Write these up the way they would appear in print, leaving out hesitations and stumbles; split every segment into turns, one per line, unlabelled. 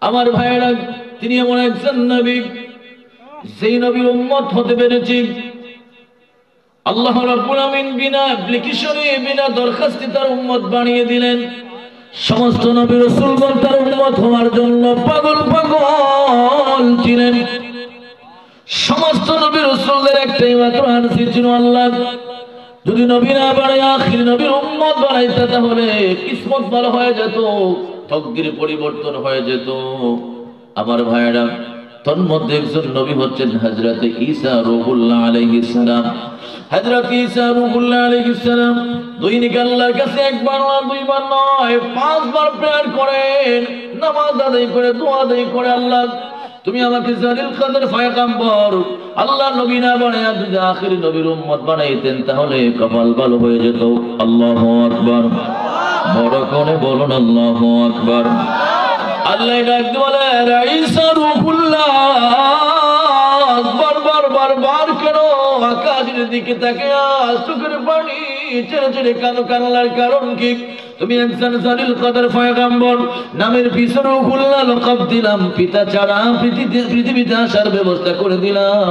আমার ভাইয়েরা, তিনি এমন একজন নবী, যেই নবীর উম্মত হতে পেরেছি আল্লাহ রাব্বুল আমিন বিনা অ্যাপ্লিকেশনে, বিনা দরখাস্তে তার উম্মত বানিয়ে দিলেন। সমস্ত নবী রাসূলগণ তার উম্মত হওয়ার জন্য পাগল পাগল ছিলেন। সমস্ত নবী রাসূলদের একটাই মাত্র আরজি ছিল আল্লাহ যদি নবী না বানায় আখির নবীর উম্মত বানাইতে, তাহলে কিসমত ভালো হয়ে যেত, তকদির পরিবর্তন হয়ে যেত। আমার ভাইয়েরা, তন্মধ্যে একজন নবী হচ্ছেন হযরত ঈসা রূহুল্লাহ আলাইহিস সালাম। হযরত ঈসা রূহুল্লাহ আলাইহিস সালাম দৈনিক আল্লাহর কাছে একবার না দুইবার নয় 5 বার প্রেয়ার করেন, নামাজ আদায় করে দোয়া আদায় করে, আল্লাহ তুমি আমাকে জালিল কদর পয়গম্বর আল্লাহ নবী না বানায়া যদি আখির নবীর উম্মত বানাইতেন, তাহলে কপাল ভালো হয়ে যেত। আল্লাহু আকবার, বড় করে বলুন আল্লাহু আকবার। আল্লাহ ডাক বলে ঈসা রূহুল্লাহ, বারবার কেন আকাশের দিকে তাকিয়ে চোখের পানি ছেড়ে ছেড়ে কান্নার কারণ কি? তুমি একজন জালিল কদর পয়গম্বর, নামের পিছনে রূহুল্লাহ লকব দিলাম, পিতা ছাড়া পৃথিবীতে আসার ব্যবস্থা করে দিলাম,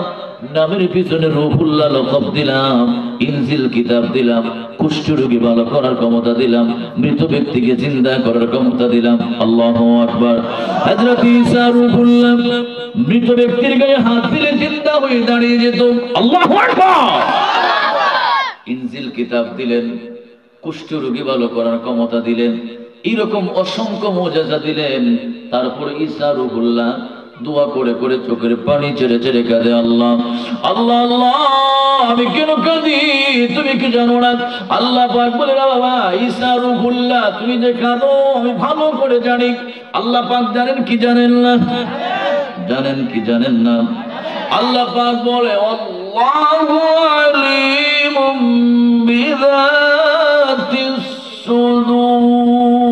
নামের পিছনে রূহুল্লাহ লকব দিলাম, ইনজিল কিতাব দিলাম, কুষ্ঠরোগী ভালো করার ক্ষমতা দিলাম, মৃত ব্যক্তিকে জিন্দা করার ক্ষমতা দিলাম। আল্লাহু আকবার। হযরত ঈসা রূহুল্লাহ মৃত ব্যক্তির গায়ে হাত দিলে জিন্দা হয়ে দাঁড়িয়ে যেত। আল্লাহু আকবার। ইনজিল কিতাব দিলেন, কুষ্ঠরোগী ভালো করার ক্ষমতা দিলেন, এরকম অসংখ্য মুজিজা দিলেন। তারপর ঈসা রূহুল্লাহ দোয়া করে করে চোখের পানি ছেড়ে ছেড়ে কাঁদে, আল্লাহ আল্লাহ আল্লাহ, আমি কেন কাঁদি তুমি কি জানো না? আল্লাহ পাক বলে, বাবা ঈসা রূহুল্লাহ, তুমি যে কাঁদো আমি ভালো করে জানি। আল্লাহ পাক জানেন কি জানেন না? জানেন কি জানেন না? আল্লাহ পাক বলে, আল্লাহু আলিমুম বিযাতিস সুদূর।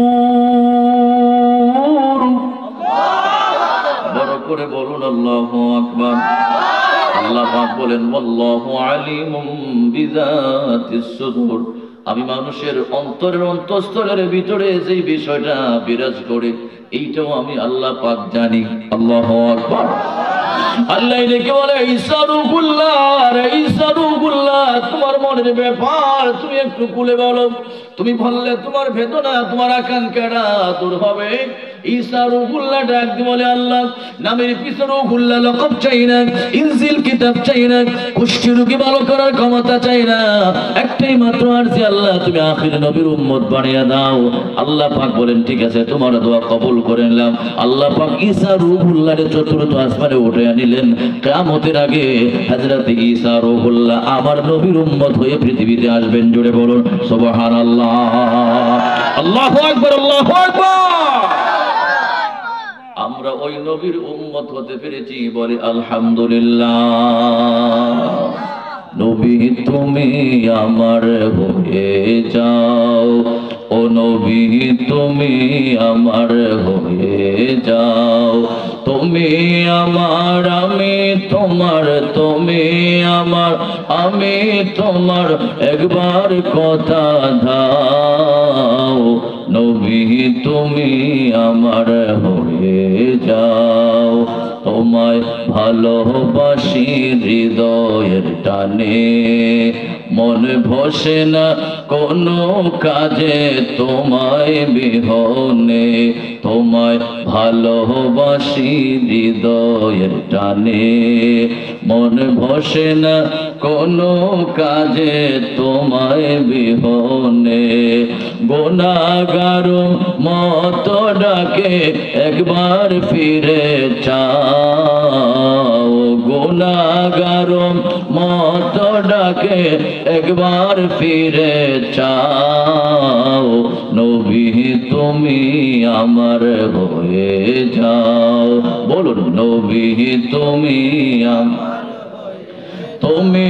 বড় করে বলুন আল্লাহু আকবার। আল্লাহ পাক বলেন, আল্লাহু আলিমুম বিযাতিস সুদূর, আমি মানুষের অন্তরের অন্তঃস্থলের ভিতরে যে বিষয়টা বিরাজ করে, এইটাও আমি আল্লাহ পাক জানি। আল্লাহু আকবার। আল্লাহ এটাকে বলে, ঈসা রূহুল্লাহ, ঈসা রূহুল্লাহ, তোমার মনের ব্যাপার তুমি একটু খুলে বলো। তুমি বললে তোমার বেদনা, তোমার আকাঙ্ক্ষাটা দূর হবে। ঈসা রূহুল্লাহ ডাক দিয়ে বলে, আল্লাহ নামের পিছনে রূহুল্লাহ লকব চাই না, ইনজিল কিতাব চাই না, কুষ্ঠরোগী ভালো করার ক্ষমতা চাই না, একটাই মাত্র আরজি, আল্লাহ তুমি আখির নবীর উম্মত বানিয়ে দাও। আল্লাহ পাক বলেন, ঠিক আছে, তোমার দোয়া কবুল করে নিলাম। আল্লাহ পাক ঈসা রূহুল্লাহর চতুর্থ আসমানে উঠে আনিলেন। কিয়ামতের আগে হযরত ঈসা রূহুল্লাহ আমার নবীর উম্মত হয়ে পৃথিবীতে আসবেন। জোরে বলুন সুবহানাল্লাহ। আল্লাহু আকবার, আল্লাহু আকবার। আমরা ওই নবীর উম্মত হতে পেরেছি, বলে আলহামদুলিল্লাহ। নবী তুমি আমার হয়ে যাও, ও নবী তুমি আমার হয়ে যাও, তুমি আমার আমি তোমার, তুমি আমার আমি তোমার, একবার কথা দাও, নবী তুমি আমার হয়ে যাও, তোমায় ভালোবাসি হৃদয়ের টানে, মন বসে না কোনো কাজে তোমায় বিহনে, তোমায় ভালোবাসি হৃদয়ের টানে, মন বসে না কোনো কাজে তোমায় বিহনে, গুনাহগার মত ডাকে একবার ফিরে চাও, গুনাহগার মত ডাকে একবার ফিরে চাও, নবী তুমি আমার হয়ে যাও। বলুন, নবী তুমি আমার, তুমি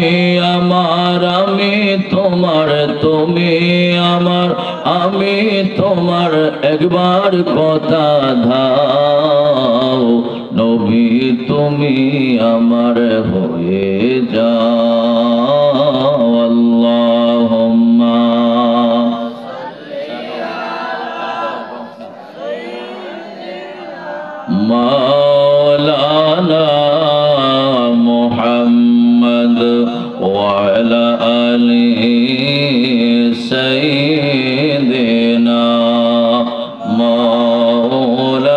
আমার আমি তোমার, তুমি আমার আমি তোমার, একবার কথা দাও, নবী তুমি আমার হয়ে যাও। আল্লাহুম্মা মাওলানা মুহাম্মদ ওয়া আলা আলি সাইয়্যিদিনা মাওলানা।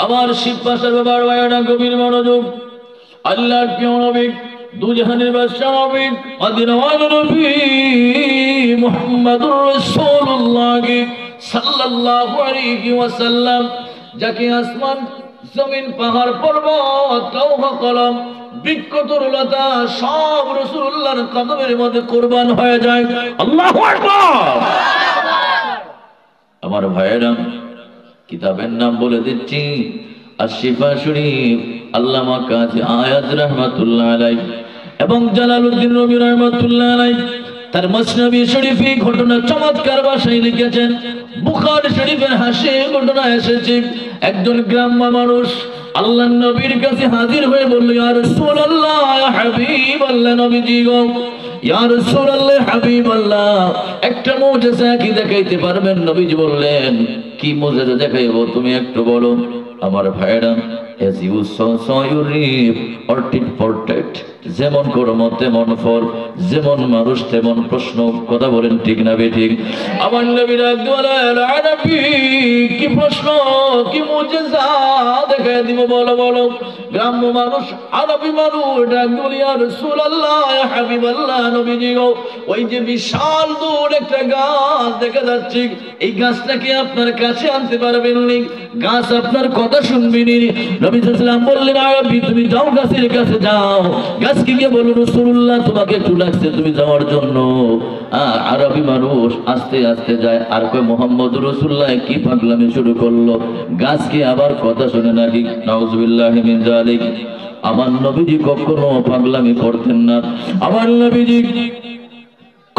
আমার শিবপাশার বাবার ভাইয়েরা গভীর মনোযোগ। আল্লাহর প্রিয় নবী, দুজাহানের বাদশা নবী, মদিনাওয়ালা নবী মুহাম্মদুর রাসূলুল্লাহ সাল্লাল্লাহু আলাইহি ওয়াসাল্লাম, যাকে আসমান জমিন পাহাড় পর্বত লৌহ কলম বৃক্ষ তরুলতা সব রাসূলুল্লাহর কদমের মধ্যে কুরবান হয়ে যায়। আল্লাহু আকবার। আমার ভাইয়েরা, কিতাবের নাম বলে দিচ্ছি, আশ-শিফা শরীফ, আল্লামা কাজী আয়াত রাহমাতুল্লাহ আলাইহি এবং জালালউদ্দিন রুমি রাহমাতুল্লাহ আলাইহি তার মসনবী শরীফে ঘটনা চমৎকার ভাষায় লিখেছেন। বুখারী শরীফের হাসে ঘটনা এসেছে, একজন গ্রাম্য মানুষ আল্লাহর নবীর কাছে হাজির হয়ে বলল, ইয়া রাসূলুল্লাহ, ইয়া হাবিবাল্লাহ, নবীজি গো, ইয়া রাসূলুল্লাহ, হাবিবাল্লাহ, একটা মুজিজা কি দেখাইতে পারবেন? নবীজি বললেন, কি মুজিজা দেখাইবো, তুমি একটু বলো। আমার ভাইরা, as you saw you reap or tit for tat, যেমন কর্ম তেমন ফল, যেমন মানুষ তেমন প্রশ্ন। কথা বলেন ঠিক না বেঠিক? আমার নবীর নবী কি প্রশ্ন, কি মুজিজা দেখাই দিব, বলো বলো। গ্রাম্য মানুষ, আরবি মানুষ ডাক দিল, ইয়া রাসূলুল্লাহ, ইয়া হাবিবাল্লাহ, নবীজি গো, ওই যে বিশাল দূর একটা গাছ দেখা যাচ্ছে, এই গাছটা কি আপনার কাছে আনতে পারবেন? গাছ আপনার কথা শুনবি নি? নবী সাল্লাল্লাহু আলাইহি ওয়াসাল্লাম বললেন, আরবি তুমি যাও, গাছের কাছে যাও, গাছকে গিয়ে বলো, রাসূলুল্লাহ তোমাকে একটু ডাকছে তুমি যাওয়ার জন্য। আরবি মানুষ আস্তে আস্তে যায়, আর কই মুহাম্মদুর রাসূলুল্লাহ কি পাগলামি শুরু করলো, গাছকে আবার কথা শুনে নাকি? নাউযুবিল্লাহি মিন যালিক। আমার নবীজি কখনো পাগলামি করতেন না। আমার নবীজি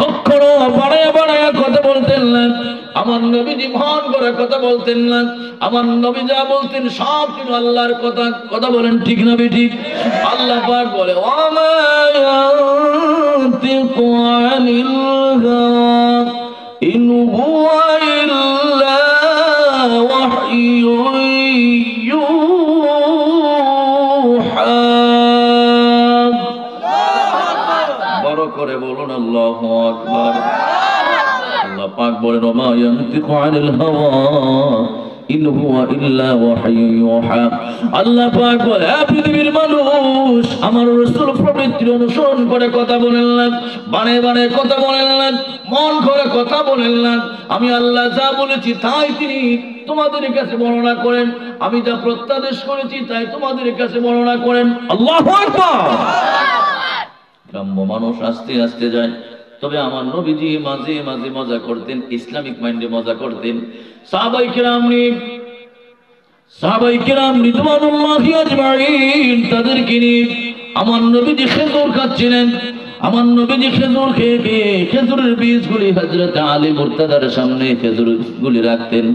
কখনো বাড়ায়া বাড়ায়া কথা বলতেন না। আমার নবীজি মহান করে কথা বলতেন না। আমার নবী যা বলতেন সব কিন্তু আল্লাহর কথা। কথা বলেন ঠিক না বেঠিক? আল্লাহ পাক বলে, ওমা ইয়ানতিকু আনিল হাওয়া ইন হুয়া ইল্লা ওয়াহয়ুন ইউহা। বড় করে বলুন আল্লাহু আকবার। আল্লাহ পাক বলেন, ওমা ইয়ানতিকু আনিল হাওয়া ইন হুয়া ইল্লা ওয়াহয়ুন ইউহা। আল্লাহ পাক বলে, পৃথিবীর মানুষ আমার রাসূল প্রবৃত্তির অনুসরণ করে কথা বলেন না, বানে বানে কথা বলেন না, মন করে কথা বলেন না। আমি আল্লাহ যা বলেছি তাই তিনি তোমাদের কাছে বর্ণনা করেন, আমি যা প্রত্যাদেশ করেছি তাই তোমাদের কাছে বর্ণনা করেন। আল্লাহু আকবার। গ্রাম্য মানুষ আস্তে আস্তে যায়, তবে আমার নবীজি মাঝে মাঝে মজা করতেন, ইসলামিক মাইন্ডে মজা করতেন। সাহাবায়ে কেরাম রিদওয়ানুল্লাহি আজমাইন তাদেরকে নিয়ে আমার নবীজি খেজুর খাচ্ছিলেন। আমার নবীজি খেজুর খেয়ে খেয়ে খেজুরের বীজগুলি হযরত আলী মুর্তাদার সামনে খেজুরগুলি রাখতেন।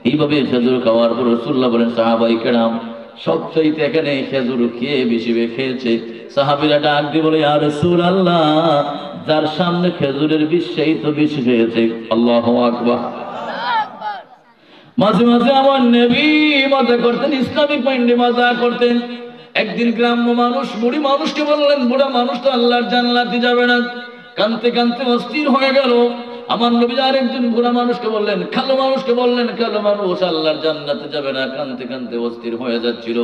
এইভাবে খেজুর খাওয়ার পর রাসূলুল্লাহ বলেন, সাহাবায়ে কেরাম সবচাইতে এখানে খেজুর খেয়ে বেশি খেয়েছে। সাহাবীরা ডাক দিয়ে বলে, ইয়া রাসূলুল্লাহ, যার সামনে খেজুরের বীজ সেই তো বেশি খেয়েছে। আল্লাহু আকবার। মাঝে মাঝে আমার নবী মজা করতেন, ইসলামিক মাইন্ডে মজা করতেন। একদিন গ্রাম্য মানুষ বুড়ি মানুষকে বললেন, বুড়া মানুষ তো আল্লাহর জান্নাতে যাবে না। কানতে কানতে অস্থির হয়ে গেল। আমার নবী আরেকজন বুড়া মানুষকে বললেন, কালো মানুষকে বললেন, কালো মানুষ আল্লাহর জান্নাতে যাবে না। কানতে কানতে অস্থির হয়ে যাচ্ছিল।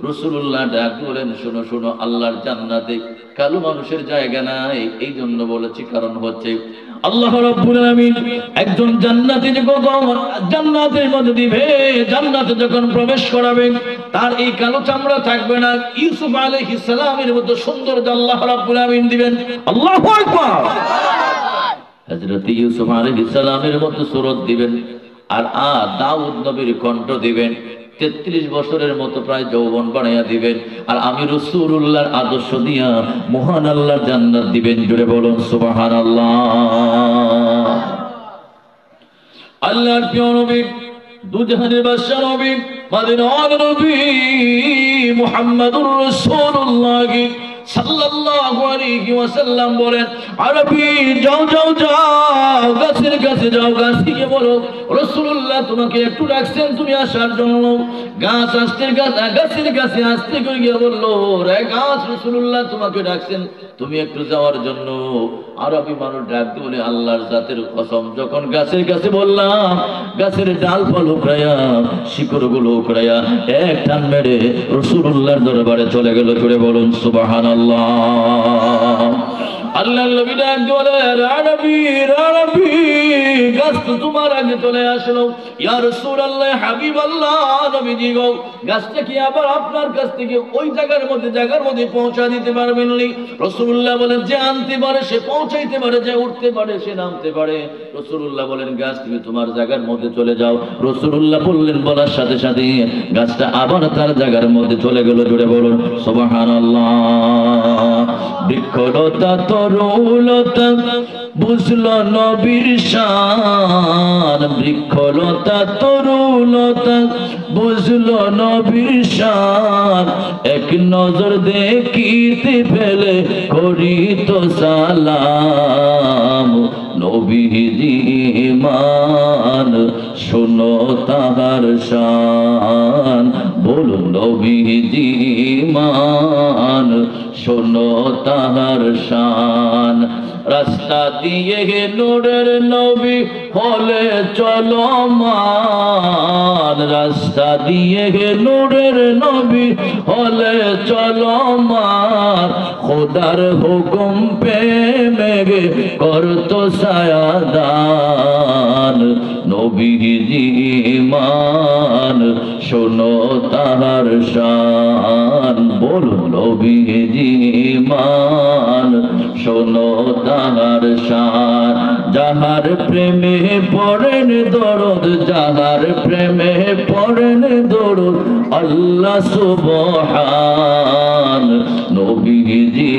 রাসূলুল্লাহ ডাক বলেন, শোনো শোনো, আল্লাহর জান্নাতে কালো মানুষের জায়গা নাই। এই জন্য বলেছি, কারণ হচ্ছে আল্লাহ রাব্বুল আলামিন একজন জান্নাতি যখন জান্নাতের মধ্যে দিবে, জান্নাতে যখন প্রবেশ করাবে, তার এই কালো চামড়া থাকবে না। ইউসুফ আলাইহিস সালামের মতো সুন্দর আল্লাহ রাব্বুল আলামিন দিবেন। আল্লাহু আকবার। হযরত ইউসুফ আলাইহিস সালামের মতো সুরত দিবেন, আর দাউদ নবীর কণ্ঠ দিবেন। 33 বছরের মতো প্রায় যৌবন বানাইয়া দিবেন। আর আমি রাসূলুল্লাহর আদর্শ দিয়া মহান আল্লাহর জান্নাত দিবেন। জোরে বলুন সুবহানাল্লাহ। আল্লাহর প্রিয় নবী, দুজাহানের বাদশা নবী, মদিনার নবী মুহাম্মদুর রাসূলুল্লাহ সাল্লাল্লাহু আলাইহি ওয়াসাল্লাম বলেন, আরবি যাও যাও যাও, গাছের কাছে যাও, গাছকে বলো রাসূলুল্লাহ তোমাকে একটু ডাকছেন তুমি আসার জন্য। গাছ গাছের কাছে আসতে করে গিয়ে বললো, রে গাছ, রাসূলুল্লাহ তোমাকে ডাকছেন তুমি একটু যাওয়ার জন্য। আরবি মানুষ ডাক দিয়ে বলে, আল্লাহর জাতের কসম, যখন গাছের কাছে বললাম, গাছের ডালপাল উকড়াইয়া শিকড়গুলো উকড়াইয়া এক টান মেরে রাসূলুল্লাহর দরবারে চলে গেল। করে বলুন সুবহানাল্লাহ। আল্লাহর নবী ডাক দিয়ে বলে, আরবি আরবি, গাছ তো তোমার আগে চলে আসলো। ইয়া রাসূলুল্লাহ, হাবিবাল্লাহ, নবীজি গো, গাছটা কি আবার আপনার কাছ থেকে ওই জায়গার মধ্যে পৌঁছা দিতে পারবেন? রাসূলুল্লাহ বলেন, যে আনতে পারে সে পৌঁছাইতে পারে, যে উঠতে পারে সে নামতে পারে। রাসূলুল্লাহ বলেন, গাছ তুমি তোমার জায়গার মধ্যে চলে যাও। রাসূলুল্লাহ বললেন, বলার সাথে সাথে গাছটা আবার তার জায়গার মধ্যে চলে গেল। জুড়ে বলুন সুবহানাল্লাহ। বৃক্ষলতা তরুলতা বুঝলো নবীর শান, বৃক্ষলতা তরুলতা বুঝলো নবীর শান, এক নজর দেখিতে পেলে করিত সালাম। নবীজি মান শোনো তাহার শান, বলুন নবীজি মান শোনো তাহার শান। রাস্তা দিয়ে নূরের নবী হলে চলমান, রাস্তা দিয়ে নূরের নবী হলে চলমান, খোদার হুকুম পে মেঘে করত সায়াদান। নবীজি মান শোনো তাহার শান, বলুন নবীজি মান শোনো তাহার শান। যাহার প্রেমে পড়েন দরদ, যাহার প্রেমে পড়েন দরদ, আল্লাহ সুবহান। নবীজি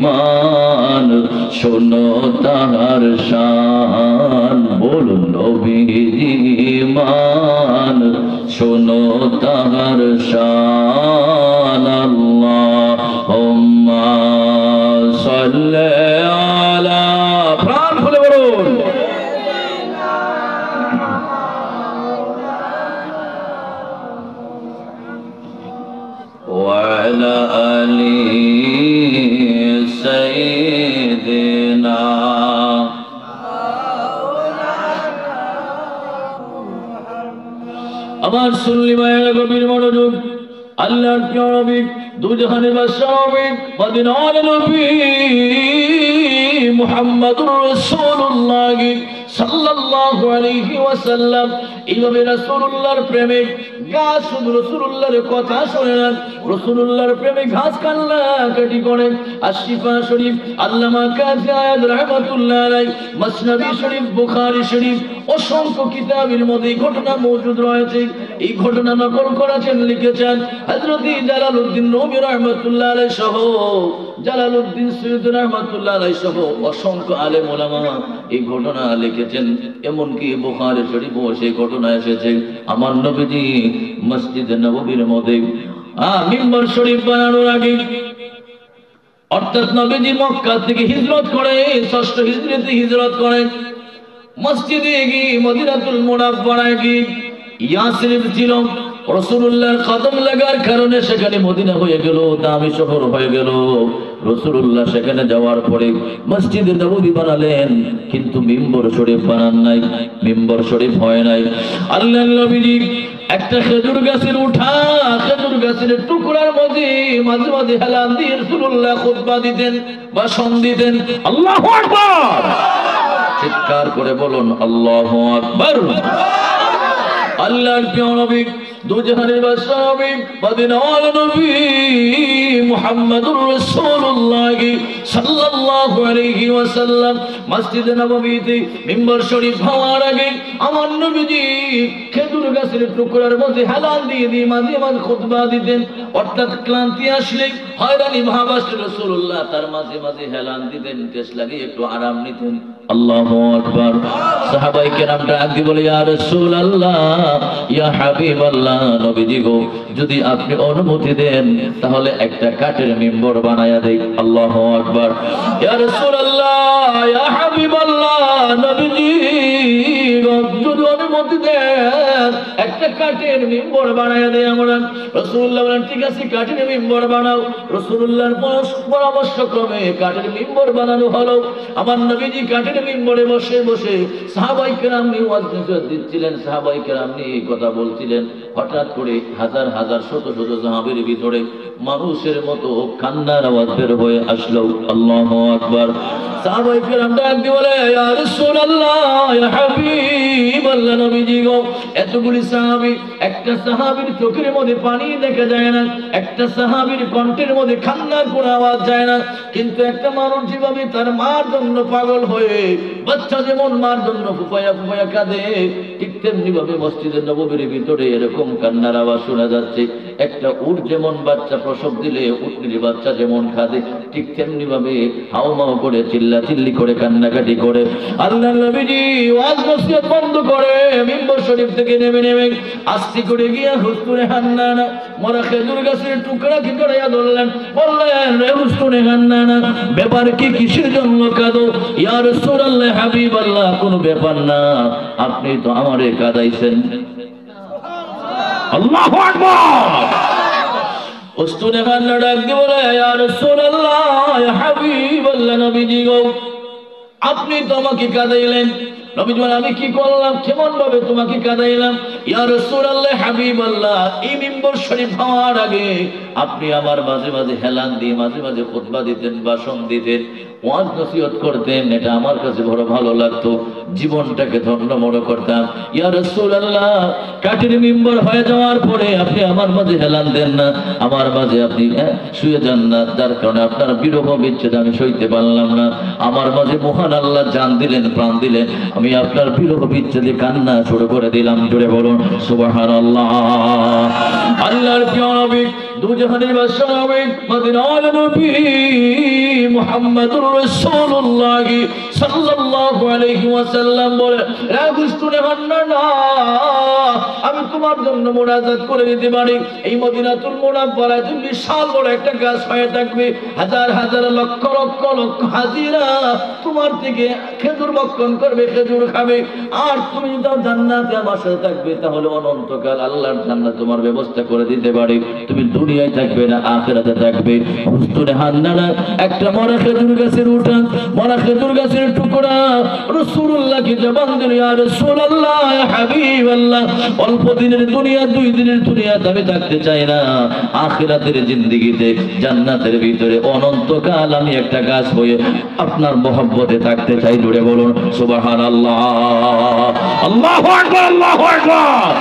মান শোনো তাহার শান, বলুন নবীজি মান শোনো তাহার শান। আল্লাহুম্মা সাল্লি আলা, প্রাণ খুলে বলুন ওয়া আলা আলি সাইয়্যিদিনা। আমার সুন্নি ভাইয়েরা গভীর মনোযোগ। আল্লাহর প্রিয় নবী, দুজাহানের বাদশা নবী, মদিনার নবী মুহাম্মদুর রাসূলুল্লাহ সাল্লাল্লাহু আলাইহি ওয়াসাল্লাম এইভাবে রাসূলুল্লাহর প্রেমে গাছ শুধু রাসূলুল্লাহর কথা শোনে না, রাসূলুল্লাহর প্রেমে ঘাস কান্নাকাটি করে। আশিফা শরীফ, আল্লামা কাজী আয়াত রাহমাতুল্লাহ আলাইহি, মসনবী শরীফ, বুখারী শরীফ, অসংখ্য কিতাবের মধ্যে ঘটনা মজুদ রয়েছে। এই ঘটনা নকল করেছেন, লিখেছেন হযরত জালালউদ্দিন রুমি রাহমাতুল্লাহ আলাইহি সহ, জালালউদ্দিন সৈয়দ রাহমাতুল্লাহ আলাইহি সহ অসংখ্য আলেম ওলামা এই ঘটনা লিখেছেন। এমনকি বুখারী শরীফে সেই ঘটনা এসেছে। আমার নবীজি মসজিদে নববীর মধ্যে মিম্বর শরীফ বানানোর আগে, অর্থাৎ নবীজি মক্কা থেকে হিজরত করে ৬ষ্ঠ হিজরিতে হিজরত করে, মসজিদে গিয়ে মদিনাতুল মুনাওয়ারায় গিয়ে ইয়াসরিব ছিল, রাসূলুল্লাহর কদম লাগার কারণে সেখানে মদিনা হয়ে গেল, দামি শহর হয়ে গেল। রাসূলুল্লাহ সেখানে যাওয়ার পরে মসজিদে নববী বানালেন, কিন্তু মিম্বর শরীফ বানান নাই, মিম্বর শরীফ হয় নাই। আল্লাহর নবীজি একটা খেজুর গাছের উঠা, খেজুর গাছের টুকরার মধ্যে মাঝে মাঝে হেলান দিয়ে রাসূলুল্লাহ খুতবা দিতেন, ভাষণ দিতেন। আল্লাহু আকবার, চিৎকার করে বলুন আল্লাহু আকবার। আল্লাহর প্রিয় নবী, দুজাহানের বাদশা নবী, মদিনার নবী মুহাম্মদুর রাসূলুল্লাহ সাল্লাল্লাহু আলাইহি ওয়াসাল্লাম মসজিদে নববীতে মিম্বর শরীফ হওয়ার আগে আমার নবীজি খেজুর গাছের টুকরার মধ্যে হেলান দিয়ে মাঝে মাঝে খুতবা দিতেন। অর্থাৎ ক্লান্তি আসলে, হয়রানি ভাব আসলে রাসূলুল্লাহ তার মাঝে মাঝে হেলান দিতেন, টেস লাগিয়ে একটু আরাম নিতেন। আল্লাহু আকবার। সাহাবায়ে কেরাম ডাক দিয়ে বলে, ইয়া রাসূলুল্লাহ, ইয়া হাবিবাল্লাহ, নবীজি গো, যদি আপনি অনুমতি দেন তাহলে একটা কাঠের মিম্বর বানায়া দেই। আল্লাহু আকবার। ইয়া রাসূলুল্লাহ, ইয়া হাবিবাল্লাহ, নবীজি গো, যদি অনুমতি দেন একটা কাঠের মিম্বর বানায়া দেই আমরা। রাসূলুল্লাহ বলেন ঠিক আছে, কাঠের মিম্বর বানাও। রাসূলুল্লাহর পরামর্শ ক্রমে কাঠের মিম্বর বানানো হলো। আমার নবীজি কাঠের মিম্বরে বসে বসে সাহাবায়ে কেরাম নিয়ে ওয়াজ দিচ্ছিলেন, সাহাবায়ে কেরাম নিয়ে কথা বলছিলেন। হঠাৎ করে হাজার হাজার শত শত সাহাবীর ভিতরে মানুষের মতো কান্নার আওয়াজ বের হয়ে আসলো। আল্লাহু আকবার। সাহাবায়ে কেরাম ডাক দিয়ে বলে, ইয়া রাসূলুল্লাহ, ইয়া হাবিবাল্লাহ, নবীজি গো, এতগুলি সাহাবী, একটা সাহাবীর চোখের মধ্যে পানি দেখা যায় না, একটা সাহাবীর কণ্ঠের মধ্যে কান্নার কোনো আওয়াজ যায় না, কিন্তু একটা মানুষ যেভাবে তার মার জন্য পাগল হয়ে, বাচ্চা যেমন মার জন্য ফুফায়া ফুফায়া কাঁদে, ঠিক তেমনি ভাবে মসজিদের নববীর ভিতরে এরকম কান্নার আওয়াজ শোনা যাচ্ছে। একটা উট যেমন বাচ্চা প্রসব দিলে উটনির বাচ্চা যেমন কাঁদে, ঠিক তেমনি ভাবে হাউমাউ করে চিল্লা চিল্লি করে কান্নাকাটি করে আল্লাহর নবীজি ওয়াজ নসিহত বন্ধ করে মিম্বর শরীফ থেকে নেমে নেমে আস্তে করে গিয়া হুস্তুনে হান্নানা মরা খেজুর গাছের টুকরা কি করাইয়া ধরলেন, বললেন, রে হুস্তুনে হান্নানা, ব্যাপার কি, কিসের জন্য কাঁদো? ইয়া রাসূলুল্লাহ, হাবিবাল্লাহ, কোনো ব্যাপার না, আপনি তো আমারে কাঁদাইছেন। আল্লাহু আকবার। হুস্তুনে হান্না ডাক দিয়ে বলে, ইয়া রাসূলুল্লাহ, ইয়া হাবিবাল্লাহ, নবীজি গো, আপনি তো আমাকে কাঁদাইলেন। নবীজি বলেন, আমি কি করলাম, কেমন ভাবে তোমাকে কাঁদাইলাম? ইয়া রাসূলুল্লাহ, হাবিবাল্লাহ, এই মিম্বর শরীফ হওয়ার আগে আপনি আমার মাঝে মাঝে হেলান দিয়ে মাঝে মাঝে খুতবা দিতেন, ভাষণ দিতেন, ওয়াজ নসিহত করতেন, এটা আমার কাছে বড় ভালো লাগতো, জীবনটাকে ধন্য মনে করতাম। ইয়া রাসূলুল্লাহ, কাঠের মিম্বর হয়ে যাওয়ার পরে আপনি আমার মাঝে হেলান দেন না, আমার মাঝে আপনি শুয়ে যান না, যার কারণে আপনার বিরহ বিচ্ছেদ আমি সইতে পারলাম না। আমার মাঝে মহান আল্লাহ জান দিলেন, প্রাণ দিলেন, আমি আপনার বিরহ বিচ্ছেদে কান্না শুরু করে দিলাম। জোরে বলুন সুবহানাল্লাহ। আল্লাহর প্রিয় নবী, দুজাহানের বাদশা নবী, মদিনার নবী মুহাম্মদুর রাসূলুল্লাহ সাল্লাল্লাহু আলাইহি ওয়াসাল্লাম বলে, রে হুস্তুনে হান্নানা, আমি তোমার জন্য মুনাজাত করে দিতে পারি। এই মদিনাতুল মুনাওয়ারায় তুমি বিশাল বড় একটা গাছ হয়ে থাকবে, হাজার হাজার লক্ষ লক্ষ লক্ষ হাজিরা তোমার থেকে খেজুর বক্ষণ করবে, খেজুর খাবে, আর তুমি যদি জান্নাতে আমার সাথে থাকবে তাহলে অনন্তকাল আল্লাহর জান্নাত তোমার ব্যবস্থা করে দিতে পারি। তুমি দুনিয়ায় থাকবে না, আখিরাতে থাকবে। হুস্তুনে হান্নানা একটা মরা খেজুর গাছের উঠান, মরা খেজুর গাছের টুকরা রাসূলুল্লাহকে জবান দিল, ইয়া রাসূলুল্লাহ, ইয়া হাবিবাল্লাহ, অল্প দিনের দুনিয়া, 2 দিনের দুনিয়াতে আমি থাকতে চাই না, আখিরাতের জিন্দেগিতে জান্নাতের ভিতরে অনন্তকাল আমি একটা গাছ হয়ে আপনার মহব্বতে থাকতে চাই। জুড়ে বলুন সুবহানাল্লাহ। আল্লাহু আকবার, আল্লাহু আকবার।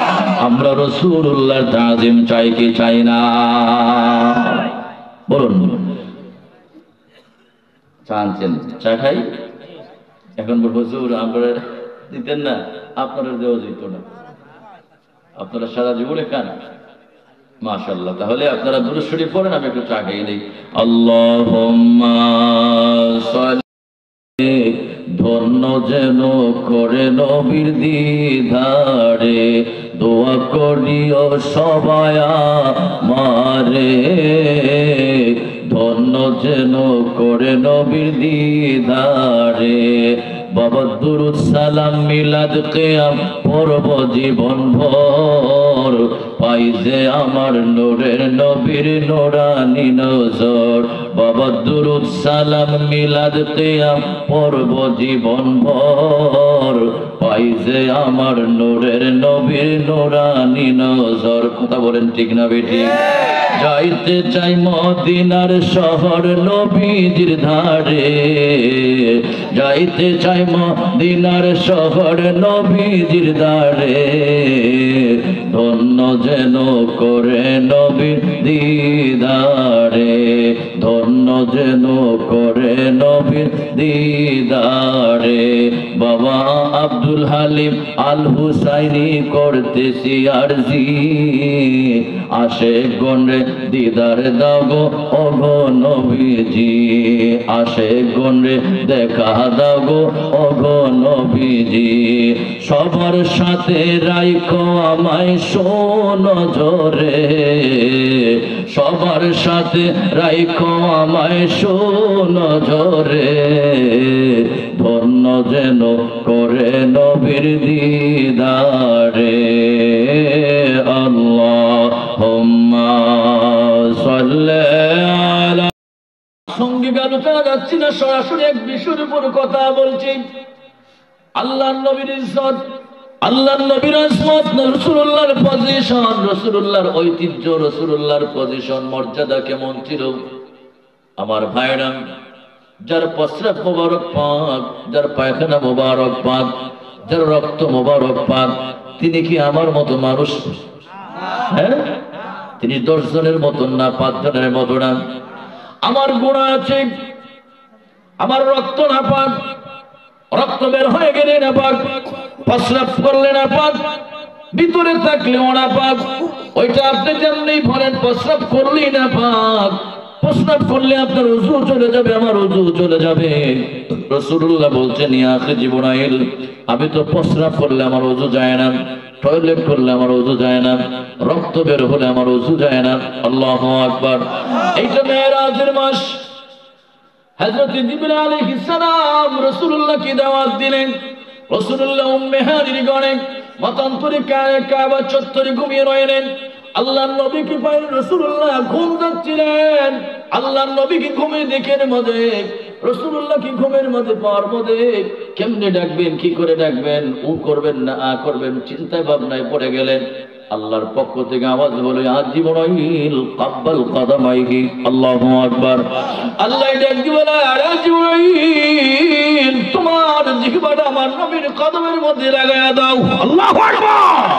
আমরা রাসূলুল্লাহর তাজিম চাই কি চাই না? বলুন, চাচ্ছেন চা খাই? এখন হুজুর আমরা দিতেন না, আপনারা দেওয়া যেত না, আপনারা সারা জীবনে খান, মাশাআল্লাহ। তাহলে আপনারা দুরূদ শরীফ পড়েন, আমি একটু চা খাই নেই। আল্লাহুম্মা সাল্লি, ধন্য যেন করে নবীর দিদারে, দোয়া করিও সবাই আমারে, ধন্য যেন করে নবীর দিদারে। বাবা দুরুদ সালাম মিলাদ কিয়াম পড়ব জীবন ভর, পাই যে আমার নূরের নবীর নূরানি নজর। বাবা দুরুদ সালাম মিলাদ কিয়াম পড়ব জীবন ভর, পাই যে আমার নূরের নবীর নূরানি নজর। কথা বলেন ঠিক না বেটি? যাইতে চাই মদিনার শহর নবীজির ধারে, যাইতে চাই মদিনার শহর নবীজির ধারে, ধন্য যেন করে নবীর দিদারে, ধন্য যেন করে নবীর দিদারে। বাবা আব্দুল হালিম আল হুসাইনি করতেছি আরজি, আশেকগণ রে দিদার দাও গো ওগো নবীজি, আশেকগণ রে দেখা দাও গো ওগো নবীজি। সবার সাথে রাইখো আমায় সোনজরে, সবার সাথে রাইখো আমায় সোনজরে, ধন্য যেন করে নবীর দিদারে। আল্লাহুম্মা সাল্লি আলা। সঙ্গে আলোচনা যাচ্ছি না, সরাসরি এক বিষয়ের উপর কথা বলছি। আল্লাহর নবীর ইজ্জত, আল্লাহর নবীর আসমত, রাসূলুল্লাহর পজিশন, রাসূলুল্লাহর ঐতিহ্য, রাসূলুল্লাহর পজিশন মর্যাদা কেমন ছিল। আমার ভাইরা, যার প্রস্রাব মোবারক পাক, যার পায়খানা মোবারক পাক, যার রক্ত মোবারক পাক, তিনি কি আমার মতো মানুষ? হ্যাঁ, তিনি 10 জনের মতন না, 5 জনের মতো না। আমার গুনাহ আছে, আমার রক্ত না পাক, রক্ত বের হয়ে গেলে না পাক, প্রস্রাব করলে না পাক, ভিতরে থাকলেও না পাক। ওইটা আপনি যেমনি ভরেন, প্রস্রাব করলেই না পাক। প্রস্রাব করলে আপনার ওযু চলে যাবে, আমার ওযু চলে যাবে। রাসূলুল্লাহ বলছেন, ইয়া আখি জিবরাইল, আমি তো প্রস্রাব করলে আমার ওযু যায় না, টয়লেট করলে আমার ওযু যায় না, রক্ত বের হলে আমার ওযু যায় না। আল্লাহু আকবার। এইটা মেরাজের মাস। হযরত জিবরাইল আলাইহিস সালাম রাসূলুল্লাহ কি দাওয়াত দিলেন। রাসূলুল্লাহ উম্মে হানির গণে মতান্তরে কাবা চত্বরে ঘুমিয়ে রইলেন। আল্লাহর নবী কি পায়, রাসূলুল্লাহ ঘুম যাচ্ছিলেন। আল্লাহর নবী কি ঘুমে দেখেন মধ্যে, রাসূলুল্লাহ কি ঘুমের মধ্যে পাওয়ার মধ্যে কেমনে ডাকবেন, কি করে ডাকবেন, ও করবেন না আ করবেন, চিন্তায় ভাবনায় পড়ে গেলেন। আল্লাহর পক্ষ থেকে আওয়াজ হলো, ইয়া জিবরাইল কাব্বাল কদমাইহি। আল্লাহু আকবার। আল্লাহ ডাক দিবেন, আরে জিবরাইল, তোমার জিহ্বাটা আমার নবীর কদমের মধ্যে লাগায়া দাও। আল্লাহু আকবার।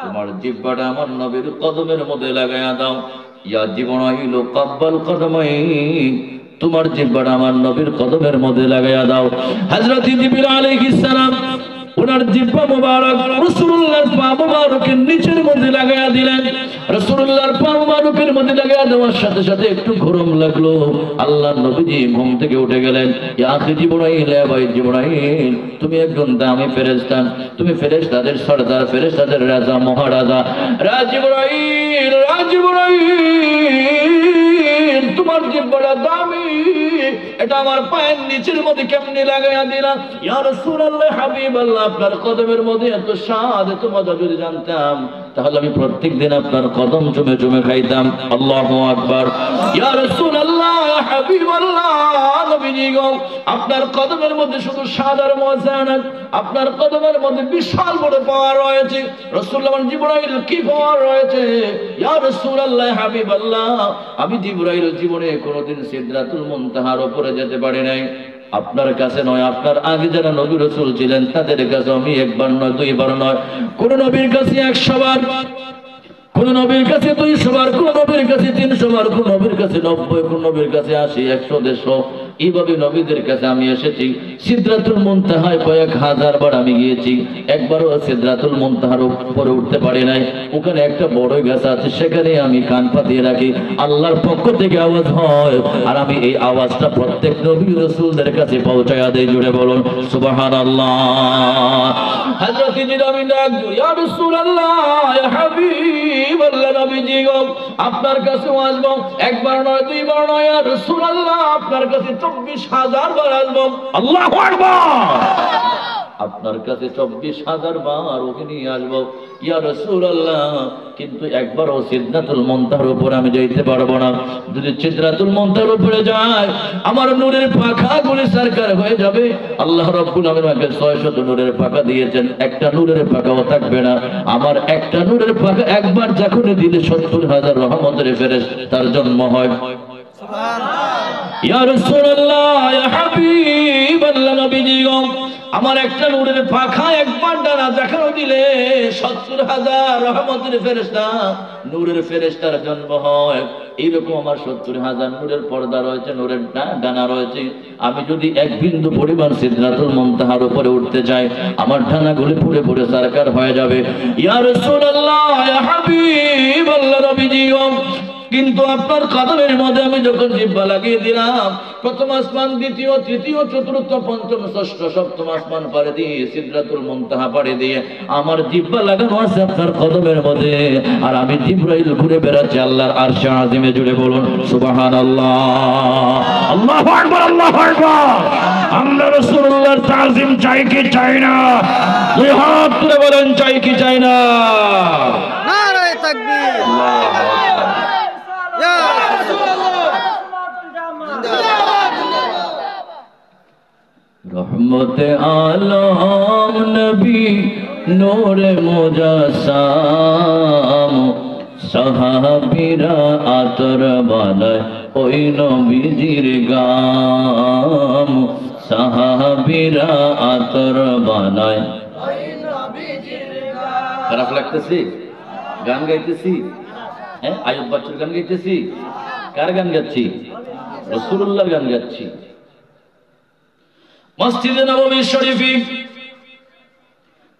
তোমার জিহ্বাটা আমার নবীর কদমের মধ্যে লাগায়া দাও। ইয়া জিবরাইল কাব্বাল কদমাইহি, তোমার জিহ্বাটা আমার নবীর কদমের মধ্যে লাগায়া দাও। হযরত জিবরিল আলাইহিস সালাম ওনার জিহ্বা মুবারক রাসূলুল্লাহর পা মুবারকের নিচের মধ্যে লাগায়া দিলেন। রাসূলুল্লাহর পা মুবারকের মধ্যে লাগায়া দেওয়ার সাথে সাথে একটু গরম লাগলো। আল্লাহর নবীজি ঘুম থেকে উঠে গেলেন। ইয়া আখি জিবরাইল, ইয়া ভাই জিবরাইল, তুমি একজন দামি ফেরেশতা, তুমি ফেরেশতাদের সরদার, ফেরেশতাদের রাজা, মহারাজা। জিবরাইল, জিবরাইল, তোমার জিহ্বাটা দামি, এটা আমার পায়ের নিচের মধ্যে কেমনে লাগাইয়া দিলাম। ইয়া রাসূলুল্লাহ, হাবিবাল্লাহ, আপনার কদমের মধ্যে এত স্বাদ, এত মজা যদি জানতাম তাহলে আমি প্রত্যেকদিন আপনার কদম চুমে চুমে খাইতাম। আল্লাহু আকবার। ইয়া রাসূলুল্লাহ, হাবিবাল্লাহ, নবীজি গো, আপনার কদমের মধ্যে শুধু স্বাদ আর মজা না, আপনার কদমের মধ্যে বিশাল বড় পাওয়ার রয়েছে। রাসূলুল্লাহ, জিবরাইল, কি পাওয়ার রয়েছে? ইয়া রাসূলুল্লাহ, হাবিবাল্লাহ, আমি জিবরাইল জীবনে কোনোদিন সিদরাতুল মুনতাহার উপরে যেতে পারি নাই। আপনার কাছে নয়, আপনার আগে যারা নবী রাসূল ছিলেন তাদের কাছে আমি একবার নয়, 2 বার নয়, কোন নবীর কাছে 100 বার, কোন নবীর কাছে 200 বার, কোন নবীর কাছে 300 বার, কোন নবীর কাছে 90, কোন নবীর কাছে 80, 100, 150, এইভাবে নবীদের কাছে আমি এসেছি। সিদরাতুল মুনতাহায় কয়েক হাজার বার আমি গিয়েছি, একবারও সিদরাতুল মুনতাহার উপরে উঠতে পারি নাই। ওখানে একটা বড় গাছ আছে, সেখানে আমি কান পাতিয়ে রাখি। আল্লাহর পক্ষ থেকে আওয়াজ হয়, আর আমি এই আওয়াজটা প্রত্যেক নবী রাসূলদের কাছে পৌঁছায়া দেই। জুড়ে বলুন সুবহানাল্লাহ। হযরত জিবরাইল ডাক, ইয়া রাসূলুল্লাহ, ইয়া হাবিবাল্লাহ, নবীজি গো, আপনার কাছে আসবো, একবার নয়, 2 বার নয়, ইয়া রাসূলুল্লাহ, আপনার কাছে 24,000 বার আসবো। আল্লাহু আকবার। আপনার কাছে 24,000 বার ওখানে আসবো ইয়া রাসূলুল্লাহ, কিন্তু একবারও সিদরাতুল মুনতাহার উপরে আমি যাইতে পারবো না। যদি সিদরাতুল মুনতাহার উপরে যায় আমার নূরের পাখাগুলি সরকার হয়ে যাবে। আল্লাহ রাব্বুল আলামিন আমাকে 600 নূরের পাখা দিয়েছেন, একটা নূরের পাখাও থাকবে না। আমার একটা নূরের পাখা একবার যখন দিলে 70,000 রহমতের ফেরেশতার জন্ম হয়। সুবহানাল্লাহ। ইয়া রাসূলুল্লাহ ইয়া হাবিবাল্লাহ নবীজি গো আমার একটা নূরের পাখা একবার ডানা দেখানো দিলে ৭০,০০০ রহমতের ফেরেশতা নূরের ফেরেশতার জন্ম হয়। এইরকম আমার ৭০,০০০ নূরের পর্দা রয়েছে, নূরের ডানা রয়েছে। আমি যদি এক বিন্দু পরিমাণ সিদরাতুল মুনতাহার উপরে উঠতে যাই আমার ডানাগুলি পুড়ে পুড়ে সারকার হয়ে যাবে। ইয়া রাসূলুল্লাহ ইয়া হাবিবাল্লাহ নবীজি গো কিন্তু আপনার কদমের মধ্যে আমি যখন জিহ্বা লাগিয়ে দিলাম প্রথম আসমান, দ্বিতীয়, তৃতীয়, চতুর্থ, পঞ্চম, ষষ্ঠ, সপ্তম আসমান পাড়ে দিয়ে সিদরাতুল মুনতাহা পাড়ে দিয়ে আমার জিহ্বা লাগানো আছে আপনার কদমের মধ্যে, আর আমি জিবরাইল ঘুরে বেড়াচ্ছি আল্লাহর আরশে আজিমে। জুড়ে বলুন সুবহানাল্লাহ। আল্লাহু আকবার, আল্লাহু আকবার। আমরা রাসূলুল্লাহর তাজিম চাই কি চাই না? দুই হাত তুলে বলেন চাই কি চাই না?
নারে তাকবীর।
আল্লাহু আকবার। রহমতে আলম নবী নূরে মুজাসসাম সাহাবীরা আতর বানায় ওই নবীজির গাম, সাহাবীরা আতর বানায় ওই নবীজির গাম। খারাপ লাগতেছে? গান গাইতেছি? হ্যাঁ, আয়ুব বাচ্চুর গান গাইতেছি? কার গান গাচ্ছি? রাসূলুল্লাহর গান গাচ্ছি। মসজিদে নববী শরীফে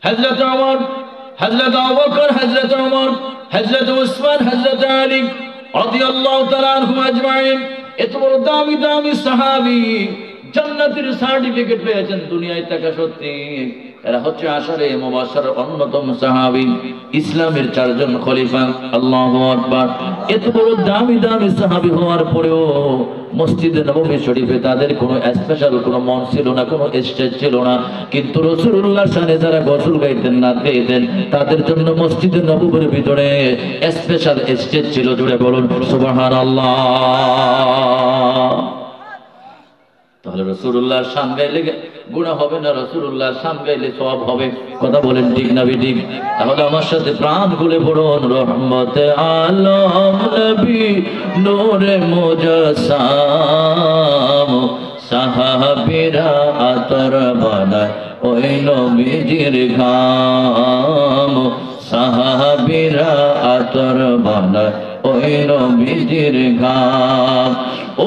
হযরত ওমর, হযরত আবু বকর, হযরত ওমর, হযরত উসমান, হযরত আলী রাদিয়াল্লাহু তাআলা আনহুম আজমাইন এত বড় দামি দামি সাহাবী জান্নাতের সার্টিফিকেট পেয়েছেন দুনিয়ায় থাকা সত্যি। এরা হচ্ছে আশারে মুবাশশার অন্যতম সাহাবী, ইসলামের 4 জন খলিফা। আল্লাহু আকবার। এত বড় দামি দামি সাহাবী হওয়ার পরেও মসজিদে নববী শরীফে তাদের কোনো স্পেশাল কোনো মন ছিল না, কোনো স্টেজ ছিল না। কিন্তু রাসূলুল্লাহর শানে যারা গজল গাইতেন, নাচ গাইতেন তাদের জন্য মসজিদে নববীর ভিতরে স্পেশাল স্টেজ ছিল। জুড়ে বলুন সুবহানাল্লাহ। তাহলে রাসূলুল্লাহর শান গাইলে গুনাহ হবে না, রাসূলুল্লাহর শান গাইলে সওয়াব হবে। কথা বলেন ঠিক না বেঠিক? তাহলে আমার সাথে প্রাণ খুলে পড়ুন রহমতে আলম নবী নূরে মুজাসসাম সাহাবীরা আতর বানায় ওই নবীজির গাম, সাহাবীরা আতর বানায় ওই নবীজির গাম।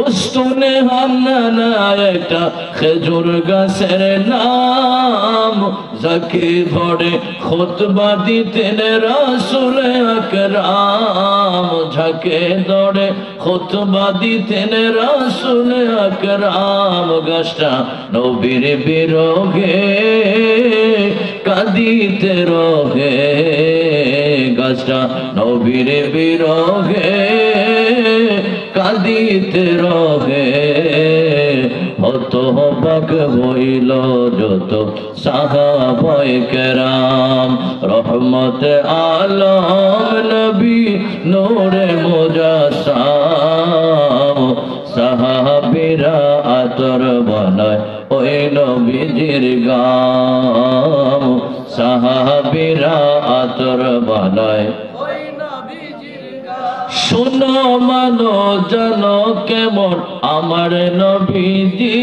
উস্তুনে হান্নানা একটা খেজুর গাছের নাম, যাকে ধরে খুতবা দিতেন রাসূল আকরাম, যাকে ধরে খুতবা দিতেন রাসূল আকরাম। গাছটা নবীর বিরহে কাঁদিতে রহে, গাছটা নবীর বিরহে কাঁদিতে রহে। হতবাক হইল যত সাহাবায়ে কেরাম, রহমতে আলম নবী নূরে মুজাসসাম সাহাবীরা আতর বানায় ওই নবীজির গাম, সাহাবীরা আতর বানায়। শোনো মানো জানো কেমন আমার নবীজি,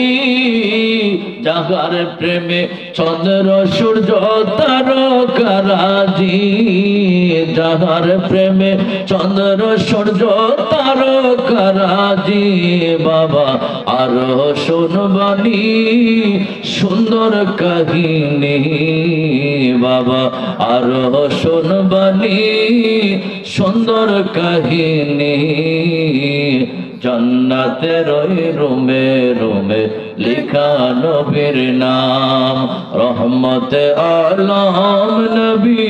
যাহার প্রেমে চন্দ্র সূর্য তারকারাজি, যাহার প্রেমে চন্দ্র সূর্য তারকারাজি। বাবা আরো শুনবানি সুন্দর কাহিনী, বাবা আরো শুনবানি সুন্দর কাহিনী। জান্নাতের ওই রুমে রুমে লেখা নবীর নাম, রহমতে আলম নবী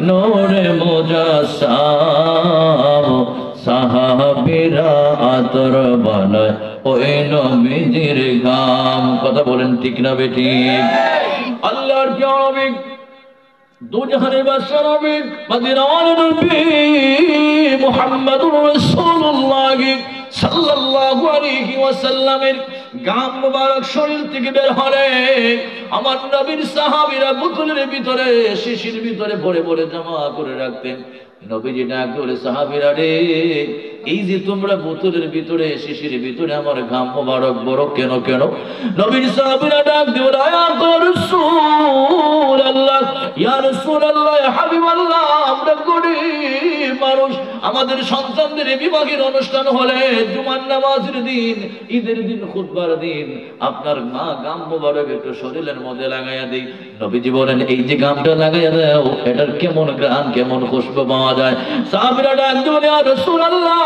নূরে মুজাসসাম সাহাবীরা আতর বানায় ওই নবীজির গাম। কথা বলেন ঠিক না বেঠিক? আল্লাহর প্রিয় নবী, দুজাহানের বাদশা নবী, মদিনার নবী মুহাম্মদুর রাসূলুল্লাহ সাল্লাল্লাহু আলাইহি ওয়াসাল্লামের গাম মুবারক শরীর থেকে বের হলে আমার নবীর সাহাবীরা বোতলের ভিতরে শিশির ভিতরে ভরে ভরে জমা করে রাখতেন। নবীজি ডাক করে, সাহাবীরা রে, এই যে তোমরা বোতলের ভিতরে শিশির ভিতরে আমার ঘাম মোবারক বড় কেন কেন? নবীর সাহাবীরা ডাক দিয়ে, ইয়া রাসূলুল্লাহ, ইয়া রাসূলুল্লাহ, ইয়া হাবিবাল্লাহ, আমরা গরিব মানুষ, আমাদের সন্তানদের বিবাহের অনুষ্ঠান হলে, জুমার নামাজের দিন, ঈদের দিন, খুতবার দিন আপনার মা গাম মোবারক একটু শরীরের মধ্যে লাগাইয়া দেই। নবীজি বলেন, এই যে গামটা লাগাইয়া দাও, এটার কেমন ঘ্রাণ, কেমন খুশবু পাওয়া যায়। সাহাবীরা ডাক দিয়ে, ইয়া রাসূলুল্লাহ,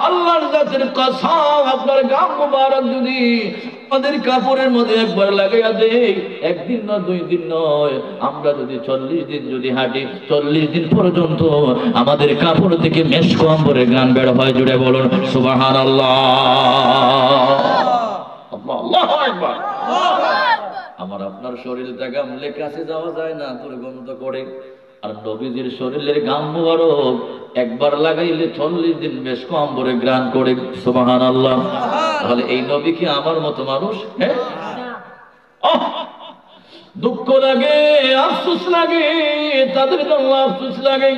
আল্লাহর জাতের কসম, আপনার গাম মোবারক যদি আমাদের কাপড়ের মধ্যে একবার লাগাইয়া দেই, একদিন না 2 দিন নয়, আমরা যদি 40 দিন যদি হাঁটি, 40 দিন পর্যন্ত আমাদের কাপড় থেকে মেশক আম্বরের গান বের হয়। জুড়ে বলুন সুবহানাল্লাহ, আল্লাহু আকবার। আমার আপনার শরীর থেকে আমলে কাছে যাওয়া যায় না, দুর্গন্ধ করে। আর নবীজির শরীরের গাম মুবারক একবার লাগাইলে 40 দিন মেশক আম্বরে গান করে। সুবহানাল্লাহ। তাহলে এই নবী কি আমার মতো মানুষ? হ্যাঁ, দুঃখ লাগে, আফসোস লাগে, তাদের জন্য আফসোস লাগে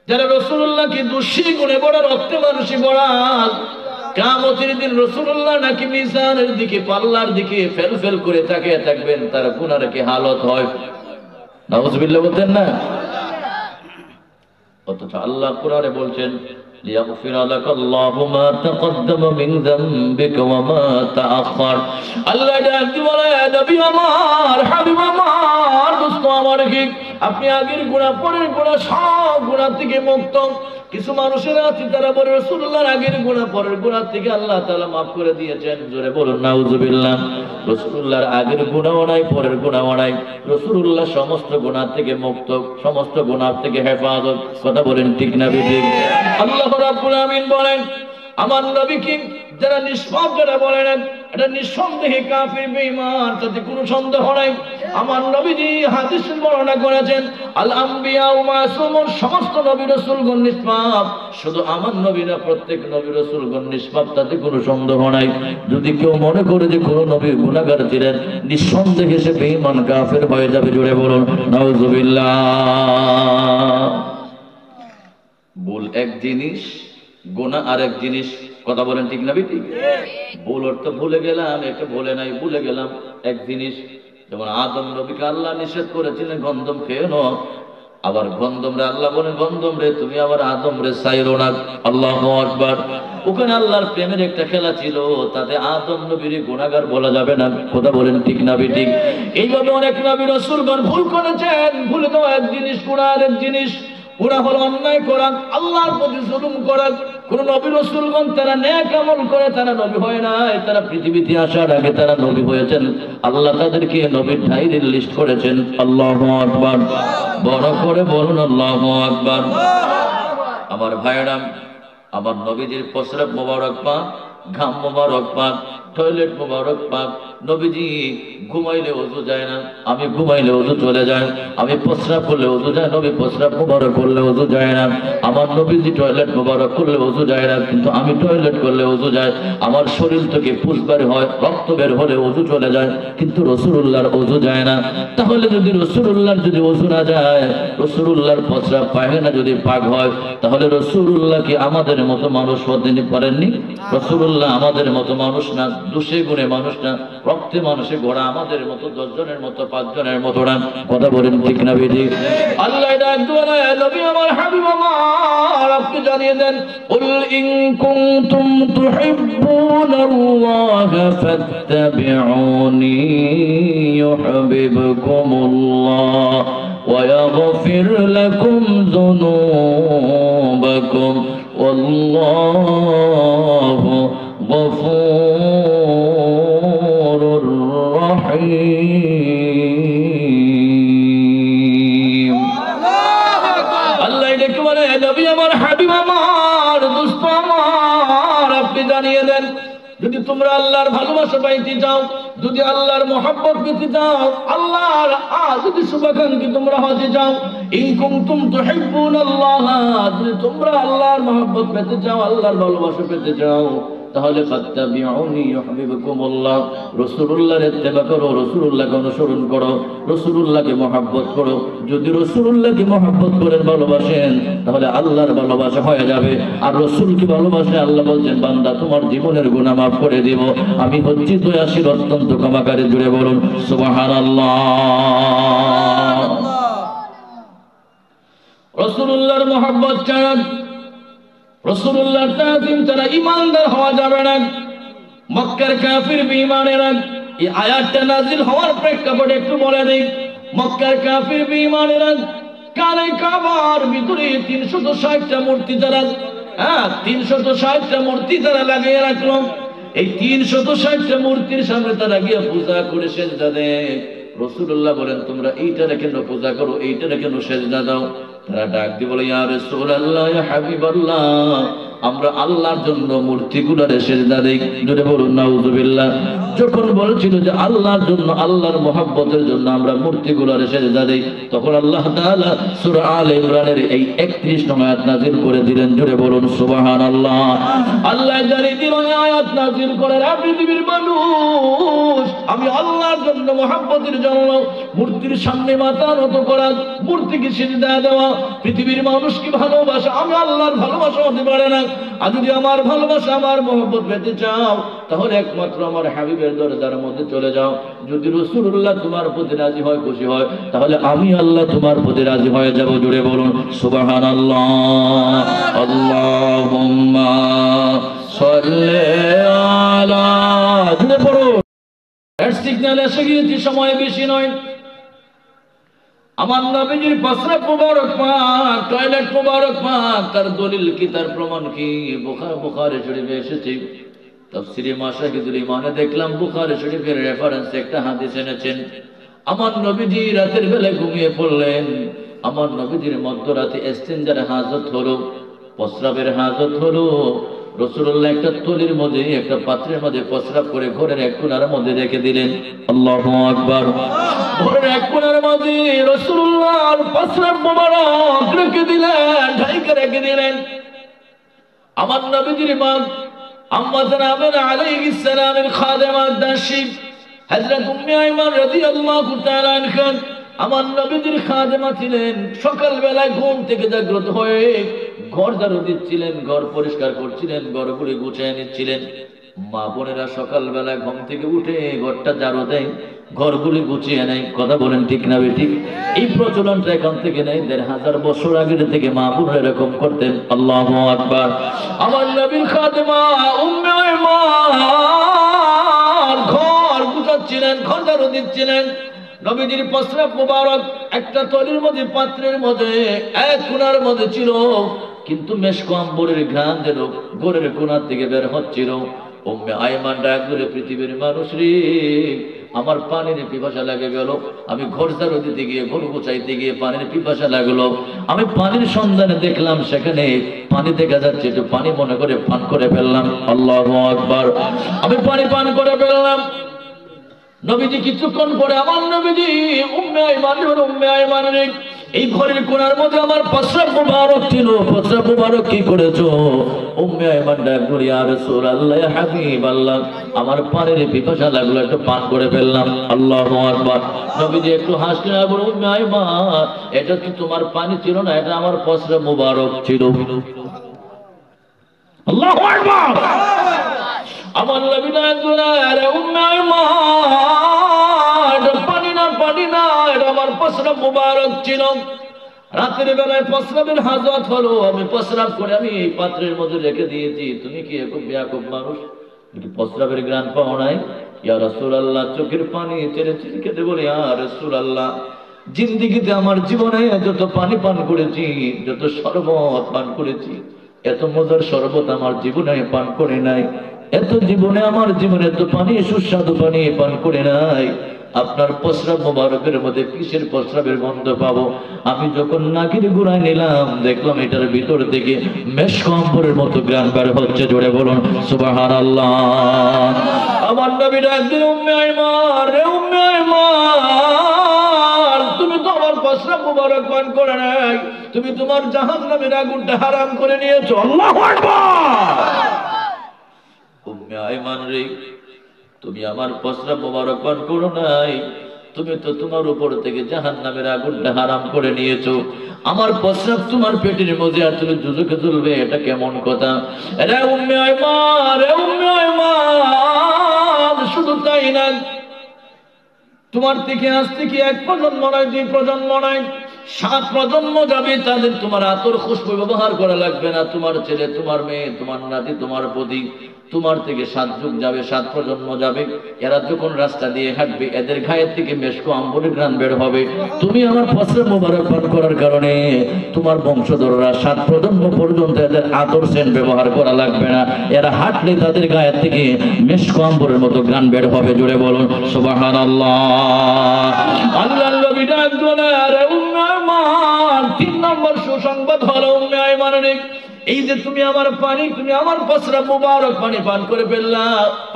যারা রাসূলুল্লাহকে দোষী গুণে বড়, রক্তে মানুষে বড়া। কিয়ামতের দিন রাসূলুল্লাহ নাকি মিজানের দিকে, পাল্লার দিকে ফেল ফেল করে তাকিয়ে থাকবেন, তার গুনার কি হালত হয়। নাউযুবিল্লাহ বলতেন না? অথচ আল্লাহ কোরআনে বলছেন, লিয়াগফিরা লাকাল্লাহু মা তাকদ্দামা মিন যামবিকা ওয়া মা তাআখার। আল্লাহ ডাকি বলে, নবী আমার, হাবিব আমার, দোস্ত আমার, কি আপনি আগের গুনাহ পরের গুনাহ সব গুনাহ থেকে মুক্ত। কিছু মানুষের আছে তারা বলে রাসূলুল্লাহর আগের গুনাহ পরের গুনাহ থেকে আল্লাহ তাআলা maaf করে দিয়েছেন। জোরে বলুন নাউযুবিল্লাহ। রাসূলুল্লাহর আগের গুনাহও নাই, পরের গুনাহও নাই। রাসূলুল্লাহ সমস্ত গুনাহ থেকে মুক্ত, সমস্ত গুনাহ থেকে হেফাজত। কথা বলেন ঠিক না বেঠিক? আল্লাহ রাব্বুল আমিন বলেন, আমার নবীকে যারা নিষ্পাপ, যারা বলে না, এটা নিঃসন্দেহে কাফির, বেঈমান, তাতে কোনো সন্দেহ নাই। আমার নবীজি হাদিসে বর্ণনা করেছেন, আল আম্বিয়া ওয়া মাসুমুন, সমস্ত নবী রাসূলগণ নিষ্পাপ, শুধু আমার নবী না, প্রত্যেক নবী রাসূলগণ নিষ্পাপ, তাতে কোনো সন্দেহ নাই। যদি কেউ মনে করে যে কোনো নবী গুনাহগার ছিলেন, নিঃসন্দেহে সে বেঈমান, কাফির হয়ে যাবে। জোরে বলুন নাউযুবিল্লাহ। ভুল এক জিনিস, গুনাহ আরেক জিনিস। কথা বলেন ঠিক না বেঠিক? ভুল অর্থ ভুলে গেলাম, এটা ভুলে নাই, ভুলে গেলাম এক জিনিস। যেমন আদম নবীকে আল্লাহ নিষেধ করেছিলেন গন্ধম খেয়ে নো, আবার গন্ধম রে আল্লাহ বলেন, গন্ধম রে তুমি আবার আদম রে ছাইরো না। আল্লাহু আকবার। ওখানে আল্লাহর প্রেমের একটা খেলা ছিল, তাতে আদম নবীর গুনাহগার বলা যাবে না। কথা বলেন ঠিক না বেঠিক? এইভাবে অনেক নবী রাসূলগণ ভুল করেছেন। ভুলে তো এক জিনিস, গুনাহ আরেক জিনিস। গুনাহ হলো অন্যায় করা, আল্লাহর প্রতি জুলুম করা। কোন নবী রাসূলগণ তারা নেক আমল করে তারা নবী হয় নাই, তারা পৃথিবীতে আসার আগে তারা নবী হয়েছেন। আল্লাহ তাদেরকে নবীর ডায়েরির লিস্ট করেছেন। আল্লাহু আকবার। বড় করে বলুন আল্লাহু আকবার। আমার ভাইরা, আমার নবীজির প্রস্রাব মোবারক পাক, ঘাম মোবারক পাক, টয়লেট মোবারক পাক। নবীজি ঘুমাইলে ওযু যায় না, আমি ঘুমাইলে ওযু চলে যায়। আমি প্রস্রাব করলে ওযু যায়, নবী প্রস্রাব মোবারক করলে ওযু যায় না। আমার নবীজি টয়লেট মোবারক করলে ওযু যায় না, কিন্তু আমি টয়লেট করলে ওযু যায়। আমার শরীর থেকে পুষ বের হয়, রক্ত বের হলে ওযু চলে যায়, কিন্তু রাসূলুল্লাহর ওযু যায় না। তাহলে যদি রাসূলুল্লাহর যদি ওযু না যায়, রাসূলুল্লাহর প্রস্রাব পায়খানা যদি পাক হয়, তাহলে রাসূলুল্লাহ কি আমাদের মতো মানুষ হতে পারেননি? রাসূলুল্লাহ আমাদের মতো মানুষ না, দোষে গুণে মানুষ না, রক্তে মানুষে গড়া আমাদের মতো 10 জনের মতো 5 জনের মতো না। কথা বলেন ঠিক না বেঠিক? আল্লাহ ডাক দেন, নবী আমার, হাবিব আমার, আপনি জানিয়ে দেন, কুল ইন কুনতুম তুহিব্বুনাল্লাহ ফাত্তাবিউনি ইউহিব্বুকুমুল্লাহ ওয়া ইয়াগফির লাকুম যুনুবাকুম ওয়াল্লাহু গফুরুর রহিম। আল্লাহ ডেকে বলে, নবী আমার, হাবিব আমার, দোস্ত আমার, আপনি জানিয়ে দেন, যদি তোমরা আল্লাহর ভালোবাসা পাইতে চাও, যদি আল্লাহর মহব্বত পেতে চাও, আল্লাহর যদি শুভাকাঙ্ক্ষী তোমরা হতে চাও, ইন কুনতুম তুহিব্বুনাল্লাহ, যদি তোমরা আল্লাহর মহব্বত পেতে চাও, আল্লাহর ভালোবাসা পেতে চাও, তাহলে ফাত্তাবিউনি ইউহিব্বুকুমুল্লাহ, রাসূলুল্লাহর ইত্তেবা করো, রাসূলুল্লাহকে অনুসরণ করো, রাসূলুল্লাহকে মহব্বত করো। যদি রাসূলুল্লাহকে মহব্বত করেন, ভালোবাসেন, তাহলে আল্লাহর ভালোবাসা হয়ে যাবে। আর রাসূলকে ভালোবাসলে আল্লাহ বলছেন, বান্দা তোমার জীবনের গুনাহ মাফ করে দেব, আমি হচ্ছি দয়াশীল অত্যন্ত ক্ষমাকারী। জুড়ে বলুন সুবহানাল্লাহ। রাসূলুল্লাহর মহব্বত ছাড়া, রাসূলুল্লাহর তাজিম ছাড়া ঈমানদার হওয়া যাবে না। মক্কার কাফির বেঈমানেরা, এই আয়াতটা নাযিল হওয়ার প্রেক্ষাপটে একটু বলে দেই। মক্কার কাফির বেঈমানেরা কালে কাবার ভিতরে 360টা মূর্তি তারা 360টা মূর্তি তারা লাগিয়ে রাখলো। এই 360টা মূর্তির সামনে তারা গিয়ে পূজা করে সেজদা দেয়। রাসূলুল্লাহ বলেন, তোমরা এইটারে কেন পূজা করো, এইটারে কেন সেজদা দাও? তারা ডাক দিয়ে বলে, ইয়া রাসূলুল্লাহ, ইয়া হাবিবাল্লাহ, আমরা আল্লাহর জন্য মূর্তিগুলোরে সেজদা দেই। জোরে বলুন নাউযুবিল্লাহ। যখন বলেছিল যে আল্লাহর জন্য, আল্লাহর মহব্বতের জন্য আমরা মূর্তিগুলোরে সেজদা দেই, তখন আল্লাহ তাআলা সূরা আলে ইমরানের এই 31 নং আয়াত নাযিল করে দিলেন। জোরে বলুন সুবহানাল্লাহ। আল্লাহ জানি দিল এই আয়াত নাযিল করে, পৃথিবীর মানুষ, আমি আল্লাহর জন্য মহব্বতের জন্য মূর্তির সামনে মাথা নত করা, মূর্তিকে সিজদা দেওয়া, পৃথিবীর মানুষ কি ভালোবাসা, আমি আল্লাহর ভালোবাসা হতে পারে না। আর যদি আমার ভালোবাসা, আমার মহব্বত পেতে চাও, তাহলে একমাত্র আমার হাবিবের দরজার মধ্যে চলে যাও। যদি রাসূলুল্লাহ তোমার প্রতি রাজি হয়, খুশি হয়, তাহলে আমি আল্লাহ তোমার প্রতি রাজি হয়ে যাব। জুড়ে বলুন সুবহানাল্লাহ। আল্লাহুম্মা সাল্লি আলা, জুড়ে পড়ুন। এর সিগন্যাল এসে গিয়েছে, সময় বেশি নয়। আমার নবীজির প্রস্রাব মুবারক পাক, টয়লেট মুবারক পাক, তার দলিল কি, তার প্রমাণ কি? বুখারী শরীফে এসেছে। তাফসীরে মাশাহিদুল ঈমানে দেখলাম বুখারী শরীফের রেফারেন্সে একটা হাদিস এনেছেন। আমার নবীজি রাতের বেলা ঘুমিয়ে পড়লেন। আমার নবীজির মধ্যরাতে ইস্তিনজার হাজত হলো, প্রস্রাবের হাজত হলো। রাসূলুল্লাহ একটা থলির মধ্যে, একটা পাত্রের মধ্যে প্রস্রাব করে ঘরের এক কোণার মধ্যে রেখে দিলেন। আল্লাহু আকবার। ঘরের এক কোণার মধ্যে রাসূলুল্লাহর প্রস্রাব মোবারক রেখে দিলেন, ঢাইকা রেখে দিলেন। আমার নবীজির মা আম্মা জানাবেন আলাইহিস সালামের খাদেমা দাসী হযরত উম্মে আইমান রাদিয়াল্লাহু তাআলা আনহা আমার নবীজির খাদেমা ছিলেন। সকাল বেলায় ঘুম থেকে জাগ্রত হয়ে ঘর ঝাড়ু দিচ্ছিলেন, ঘর পরিষ্কার করছিলেন, ঘরগুলি গুছিয়ে নিচ্ছিলেন। মা বোনেরা সকাল বেলায় ঘুম থেকে উঠে ঘরটা ঝাড়ু দেয়, ঘরগুলি গুছিয়ে নেয়। কথা বলেন ঠিক না বেঠিক? এই প্রচলনটা এখান থেকে নেই, ১৫০০ বছর আগের থেকে মা বোনেরা এরকম করতেন। আল্লাহু আকবার। আমার নবীর খাদেমা উম্মে আইমান ঘর গুছাচ্ছিলেন, ঘর ঝাড়ু দিচ্ছিলেন। নবীজির প্রস্রাব মুবারক একটা থলির মধ্যে, পাত্রের মধ্যে, এক কোণার মধ্যে ছিল, কিন্তু মেশক আম্বরের ঘ্রাণ যেন ঘরের কোণার থেকে বের হচ্ছিল। উম্মে আইমান ডাক ধরে, পৃথিবীর মানুষ রে, আমার পানির পিপাসা লাগে গেল। আমি ঘর ঝাড়ু দিতে গিয়ে, ঘর গোছাইতে গিয়ে পানির পিপাসা লাগলো। আমি পানির সন্ধানে দেখলাম সেখানে পানি দেখা যাচ্ছে, একটু পানি মনে করে পান করে ফেললাম। আল্লাহু আকবার। আমি পানি পান করে ফেললাম। নবীজি কিছুক্ষণ পরে আমার নবীজি উম্মে আইমানের এই ঘরের কোণার মধ্যে আমার প্রস্রাব মুবারক ছিল। প্রস্রাব মুবারক কি করেছো? উম্মে আইমান ডাক ধরে, ইয়া রাসূলুল্লাহ, ইয়া হাবিবাল্লাহ, আমার পানির পিপাসা লাগলো, একটু পান করে ফেললাম। আল্লাহু আকবার। নবীজি একটু হাসলেন আর বললেন, উম্মে আইমান, এটা কি তোমার পানি ছিল না, এটা আমার প্রস্রাব মুবারক ছিল। আল্লাহু আকবার। আমার নবী ডাক ধরে, আরে উম্মে আইমান, এটা পানি না, পানি না, এটা আমার প্রস্রাব মুবারক ছিল। রাতের বেলায় প্রস্রাবের হাজত হলো, আমি প্রস্রাব করে আমি এই পাত্রের মধ্যে রেখে দিয়েছি। তুমি কি খুব বেয়াকুব মানুষ, প্রস্রাবের ঘ্রাণ পাও নাই? ইয়া রাসূলুল্লাহ, চোখের পানি ছেড়ে ছেড়ে কেঁদে বলে, ইয়া রাসূলুল্লাহ, জিন্দেগিতে আমার জীবনে যত পানি পান করেছি, যত শরবত পান করেছি, এত মজার শরবত আমার জীবনে পান করে নাই। এত জীবনে আমার জীবনে এত পানি, সুস্বাদু পানি পান করে নাই। আপনার প্রস্রাব মোবারকের মধ্যে কিসের প্রস্রাবের গন্ধ পাবো? আমি যখন নাকের গুড়ায় নিলাম, দেখলাম এটার ভিতর থেকে মেশক আম্বরের মতো ঘ্রাণ বের হচ্ছে। জোরে বলুন সুবহানাল্লাহ। আমার নবী ডাক দিলেন, উম্মে আইমান, রে উম্মে আইমান, তুমি তো আমার প্রস্রাব মোবারক পান করে নাই, তুমি তোমার জাহান্নামের আগুনটা হারাম করে নিয়েছো। আল্লাহু আকবার। উম্মে আয়মান রে, তুমি আমার প্রস্রাব মোবারক পান করো নাই, তুমি তো তোমার উপর থেকে জাহান্নামের আগুনটা হারাম করে নিয়েছো। আমার প্রস্রাব তোমার পেটের মধ্যে আর তুমি দুজকে চলবে, এটা কেমন কথা? রে উম্মে আয়মান, রে উম্মে আয়মান, শুধু তাই না, তোমার থেকে আজ থেকে 1 প্রজন্ম নয়, 2 প্রজন্ম নয়, 7 প্রজন্ম যাবে, তাদের তোমার আতর খুশবু ব্যবহার করা লাগবে না। তোমার ছেলে, তোমার মেয়ে, তোমার নাতি, তোমার পতি, তোমার থেকে 7 যুগ যাবে, 7 প্রজন্ম যাবে। এরা যখন রাস্তা দিয়ে হাঁটবে, এদের গায়ের থেকে মেশকো আম্বরের ঘ্রাণ বের হবে। তুমি আমার প্রস্রাব মোবারক পান করার কারণে তোমার বংশধররা 7 প্রজন্ম পর্যন্ত এদের আতর সেন্ট ব্যবহার করা লাগবে না। এরা হাঁটলে তাদের গায়ের থেকে মেশকো আম্বরের মতো ঘ্রাণ বের হবে। জোরে বলুন সুবহানাল্লাহ। আল্লাহর নবী ডাক দিলেন, আরে উম্মে আয়মান, 3 নম্বর সুসংবাদ হলো উম্মে আয়মান রে, এই যে তুমি আমার পানি, তুমি আমার প্রস্রাব মুবারক পানি পান করে ফেললা,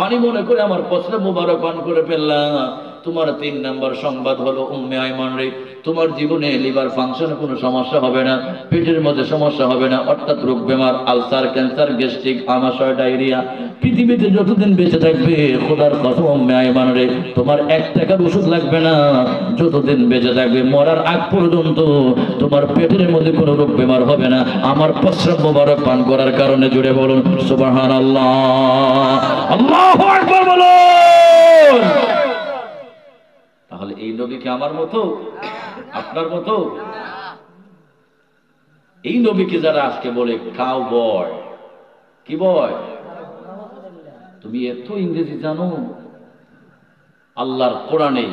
পানি মনে করে আমার প্রস্রাব মুবারক পান করে ফেললা, তোমার 3 নম্বর সংবাদ হলো উম্মে আয়মান রে, তোমার জীবনে লিভার ফাংশনে কোনো সমস্যা হবে না, পেটের মধ্যে সমস্যা হবে না, অর্থাৎ রোগ বেমার, আলসার, ক্যান্সার, গ্যাস্ট্রিক, আমাশয়, ডায়রিয়া, পৃথিবীতে যতদিন বেঁচে থাকবে, খোদার কসম উম্মে আয়মান রে, তোমার 1 টাকার ওষুধ লাগবে না। যতদিন বেঁচে থাকবে, মরার আগ পর্যন্ত তোমার পেটের মধ্যে কোনো রোগ বেমার হবে না, আমার প্রস্রাব মোবারক পান করার কারণে। জুড়ে বলুন সুবহানাল্লাহ, আল্লাহু আকবার বলুন। তাহলে এই নবী কি আমার মতো, আপনার মতো? এই নবীকে যারা আজকে বলে কাউ বয়, কি বয়? তুমি এত ইংরেজি জানো? আল্লাহর কোরআনে,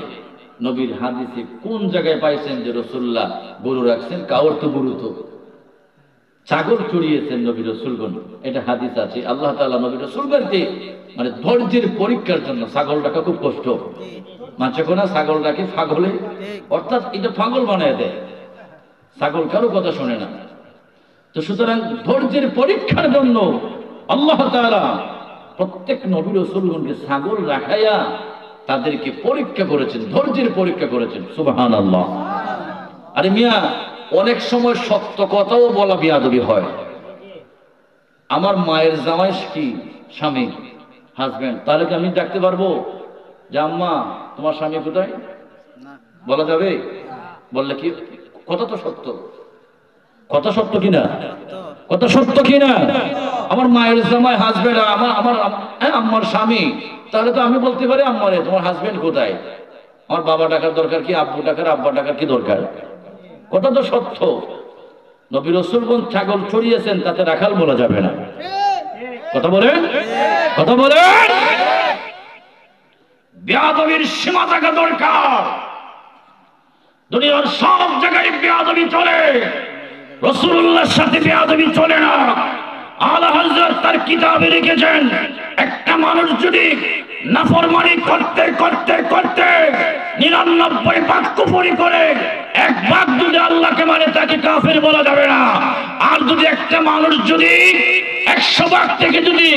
নবীর হাদিসে কোন জায়গায় পাইছেন যে রাসূলুল্লাহ গরু রাখছেন? কাউর তো গরু তো, ছাগল চড়িয়েছেন নবী রাসূলগণ, এটা হাদিস আছে। আল্লাহ তাআলা নবী রাসূলগণকে মানে ধৈর্যের পরীক্ষার জন্য, ছাগল রাখা খুব কষ্ট, মাঝে কোনা ছাগল রাখে পাগলে, অর্থাৎ এটা পাগল বানায় দেয়, ছাগল কারো কথা শোনে না। তো সুতরাং ধৈর্যের পরীক্ষার জন্য আল্লাহ তাআলা প্রত্যেক নবী রাসূলগণকে ছাগল রাখাইয়া তাদেরকে পরীক্ষা করেছেন, ধৈর্যের পরীক্ষা করেছেন। সুবহানাল্লাহ। আরে মিয়া, অনেক সময় সত্য কথাও বলা বিয়াদবি হয়। আমার মায়ের জামাই কি স্বামী, হাজবেন্ড, তাহলে কি আমি ডাকতে পারবো যে আম্মা তোমার স্বামী কোথায়? বলা যাবে? বললে কি কথা তো সত্য, কথা সত্য কিনা, কথা সত্য কিনা? আমার মায়ের জামাই হাজবেন্ড, আমার আম্মার স্বামী, তাহলে তো আমি বলতে পারি আম্মারে তোমার হাজবেন্ড কোথায়? আমার বাবা ডাকার দরকার কি, আব্বু ডাকার, আব্বা ডাকার কি দরকার? কথা তো সত্য। নবী রাসূলগণ ছাগল চড়িয়েছেন, তাতে রাখাল বলা যাবে না। কথা বলেন, কথা বলেন। বেয়াদবির সীমা থাকা দরকার। দুনিয়ার সব জায়গায় বেয়াদবি চলে, রাসূলুল্লাহর সাথে বেয়াদবি চলে না। আলা হযরত তার কিতাবে লিখেছেন, একটা মানুষ যদি নাফরমানি করতে করতে করতে 99 ভাগ কুফরি করে, 1 ভাগ যদি আল্লাহকে মানে, তাকে কাফের বলা যাবে না। আর যদি একটা মানুষ যদি 100 ভাগ থেকে যদি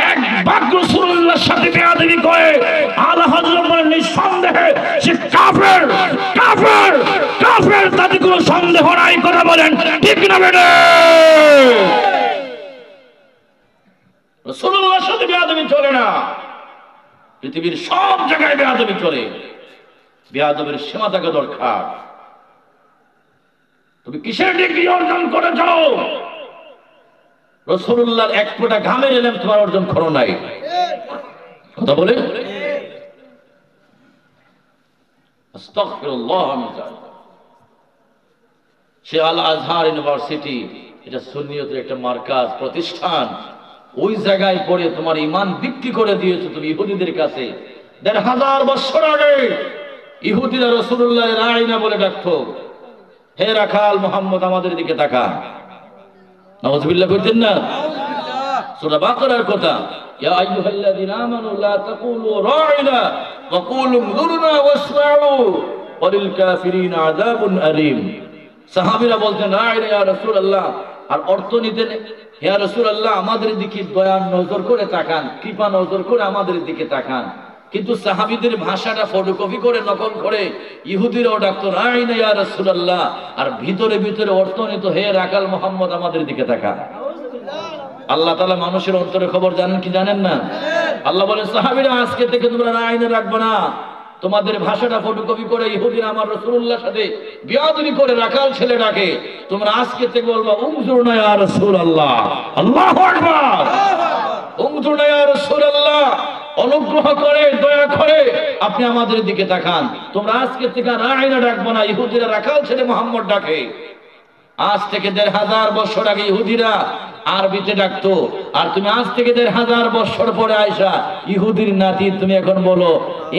1 ভাগ রাসূলুল্লাহর সাথে বেয়াদবি করে, আলা হযরত বলেন নিঃসন্দেহে সে কাফের, কাফের, কাফের, তাতে কোনো সন্দেহ নাই। কথা বলেন ঠিক না বেটা? রাসূলুল্লাহর সাথে বেয়াদবি চলে না, পৃথিবীর সব জায়গায় বেয়াদবি চলে। বেয়াদবির সীমা থাকা দরকার। তুমি কিসের ডিগ্রি অর্জন করেছ? রাসূলুল্লাহর 1 ফোঁটা ঘামের ইলম তোমার অর্জন করো নাই। কথা বলে আস্তাগফিরুল্লাহ। সে আল আজহার ইউনিভার্সিটি, এটা সুন্নিয়তের একটা মার্কাজ প্রতিষ্ঠান। ওই জায়গায় পড়ে তোমার ঈমান বিক্রি করে দিয়েছো তুমি ইহুদিদের কাছে। 1500 বছর আগে ইহুদিরা রাসূলুল্লাহর রাইনা বলে ডাকতো, হে রাখাল মুহাম্মদ আমাদের দিকে তাকা। নাউযুবিল্লাহ কইতেন না? সূরা বাকারার কথা, ইয়া আইয়ুহাল্লাযীনা আমানু লা তাকুলু রাইনা ওয়া কুলু উযুরনা ওয়াসমাউ ওয়ালিল কাফিরিনা আযাবুন আলীম। সাহাবীরা বলতেন রাইনা ইয়া রাসূলুল্লাহ, আর অর্থ নিতেন, হে রাসূলুল্লাহ আমাদের দিকে দয়া নজর করে তাকান, কৃপা নজর করে আমাদের দিকে তাকান। কিন্তু সাহাবীদের ভাষাটা ফটোকপি করে নকল করে ইহুদিরাও ডাকতো রাইনা ইয়া রাসূলুল্লাহ, আর ভিতরে ভিতরে অর্থ নিত, হে রাখাল মুহাম্মদ আমাদের দিকে তাকান। আল্লাহ তাআলা মানুষের অন্তরে খবর জানেন কি জানেন না? আল্লাহ বলেন সাহাবীরা আজকে থেকে তোমরা আইনে রাখবে না, তোমাদের ভাষাটা ফটোকপি করে ইহুদিরা আমার রাসূলুল্লাহর সাথে বিয়াদবি করে রাখাল ছেলে ডাকে, তোমরা আজকে থেকে বলবা উনজুরনা ইয়া রাসূলুল্লাহ, আল্লাহু আকবার, উনজুরনা ইয়া রাসূলুল্লাহ, অনুগ্রহ করে দয়া করে আপনি আমাদের দিকে তাকান। তোমরা আজকে থেকে রাইনা ডাকবো না, ইহুদিরা রাখাল ছেলে মুহাম্মদ ডাকে। আজ থেকে 1500 বছর আগে ইহুদিরা আরবিতে ডাকতো, আর তুমি আজ থেকে 1500 বছর পরে আয়সা ইহুদির নাতি তুমি এখন বলো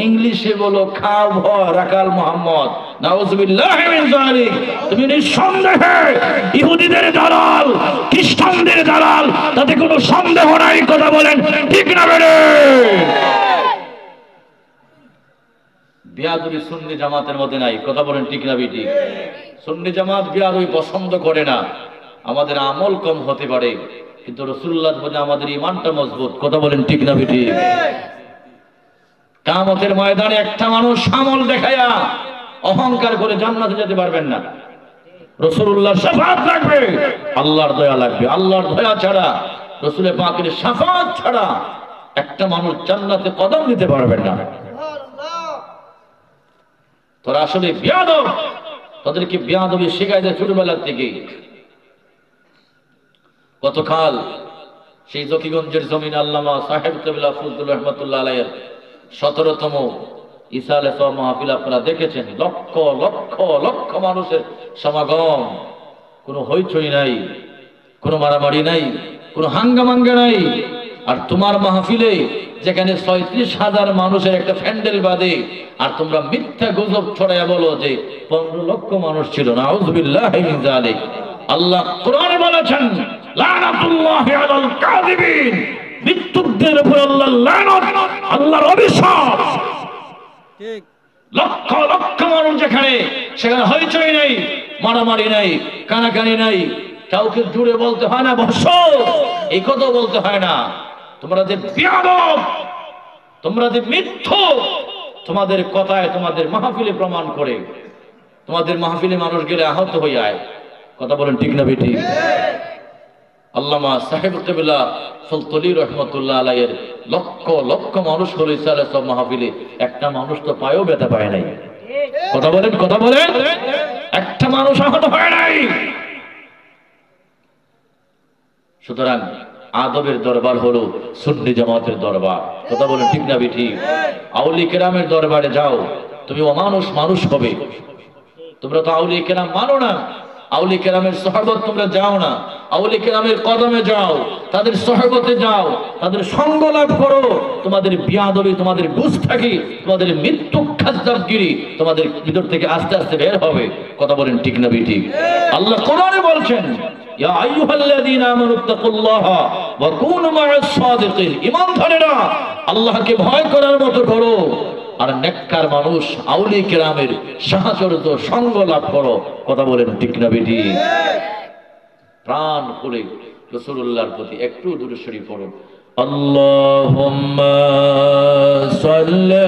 ইংলিশে বলো খাও ভ রাখাল মুহাম্মদ। নাউজুবিল্লাহি মিন যালিক। তুমি নিঃসন্দেহে ইহুদিদের দালাল, খ্রিস্টানদের দালাল, তাতে কোনো সন্দেহ নাই। কথা বলেন ঠিক না বেরে? বিয়াদবি সুন্নি জামাতের মধ্যে নাই। কথা বলেন ঠিক না বেটি? সুন্নি জামাত বিয়াদবি পছন্দ করে না। আমাদের আমল কম হতে পারে, কিন্তু রাসূলুল্লাহর প্রতি আমাদের ঈমানটা মজবুত। কথা বলেন ঠিক না বেটি? কিয়ামতের ময়দানে একটা মানুষ আমল দেখায়া অহংকার করে জান্নাতে যেতে পারবেন না। রাসূলুল্লাহর শাফাআত লাগবে, আল্লাহর দয়া লাগবে। আল্লাহর দয়া ছাড়া, রাসূলের পাকের শাফাআত ছাড়া একটা মানুষ জান্নাতে কদম দিতে পারবেন না। তোরা আসলে বিয়াদব, তাদেরকে বিয়াদবি শেখায় দেয় ছোটবেলার থেকে। গতকাল সেই জকিগঞ্জের জমিন আল্লামা সাহেব কেবলা ফজলুর রহমতুল্লাহ আলাইহির 17তম ঈসা আলাইহিস সালাম মাহফিল আপনারা দেখেছেন। লক্ষ লক্ষ লক্ষ মানুষের সমাগম, কোনো হইচই নাই, কোনো মারামারি নাই, কোনো হাঙ্গামাঙ্গা নাই। আর তোমার মাহফিলে যেখানে 36,000 মানুষের একটা প্যান্ডেল বাঁধে, আর তোমরা মিথ্যা গুজব ছড়াইয়া বলো যে 15 লক্ষ মানুষ ছিল। নাউযুবিল্লাহি মিন যালিক। আল্লাহ কোরআনে বলেছেন লানাতুল্লাহি আলাল কাযিবিন, মিথ্যুকদের উপর আল্লাহর লানত, আল্লাহর অভিশাপ। ঠিক লক্ষ লক্ষ মানুষ যেখানে, সেখানে হইচই নাই, মারামারি নাই, কানাকানি নাই, কাউকে জুড়ে বলতে হয় না বস, এই কথা বলতে হয় না। তোমরা যে বিয়াদব, তোমরা যে মিথ্যু, তোমাদের কথায় তোমাদের মাহফিলে প্রমাণ করে। তোমাদের মাহফিলে মানুষ গেলে আহত হয়ে যায়। কথা বলেন ঠিক না বেটি? আল্লামা সাহেব কেবলা সুলতানি রহমতুল্লাহ আলাইহির লক্ষ লক্ষ মানুষ হলো ঈসা আলাইহিস সালাম মাহফিলে, একটা মানুষ তো পায়েও ব্যথা পায় নাই। কথা বলেন, কথা বলেন, একটা মানুষ আহত হয় নাই। সুতরাং আদবের দরবার হলো সুন্নি জামাতের দরবার। কথা বলেন ঠিক না বেটি? আউলিয়া কেরামের দরবারে যাও, তুমি অমানুষ মানুষ হবে। তোমরা তো আউলিয়া কেরাম মানো না, আউলিয়া কেরামের সহবত তোমরা যাও না। আউলিয়া কেরামের কদমে যাও, তাদের সহবতে যাও, তাদের সঙ্গ লাভ করো। তোমাদের বিয়াদবি, তোমাদের গুস্তাখি, তোমাদের মৃত্যু খাজদাবগিরি তোমাদের ভিতর থেকে আস্তে আস্তে বের হবে। কথা বলেন ঠিক না বেটি? আল্লাহ কোরআনে বলছেন ইয়া আইয়ুহাল্লাযীনা আমানুত্তাকুল্লাহা ওয়া কুনু মা'আস সাদিকিন। ঈমানদারেরা আল্লাহকে ভয় করার মতো করো, আর নেককার মানুষ আউলিয়া কেরামের সাহচর্য সঙ্গ লাভ করো। কথা বলেন ঠিক না বেটি? প্রাণ খুলে রাসূলুল্লাহর প্রতি একটু দুরূদ শরীফ পড়ুন। আল্লাহুম্মা সাল্লি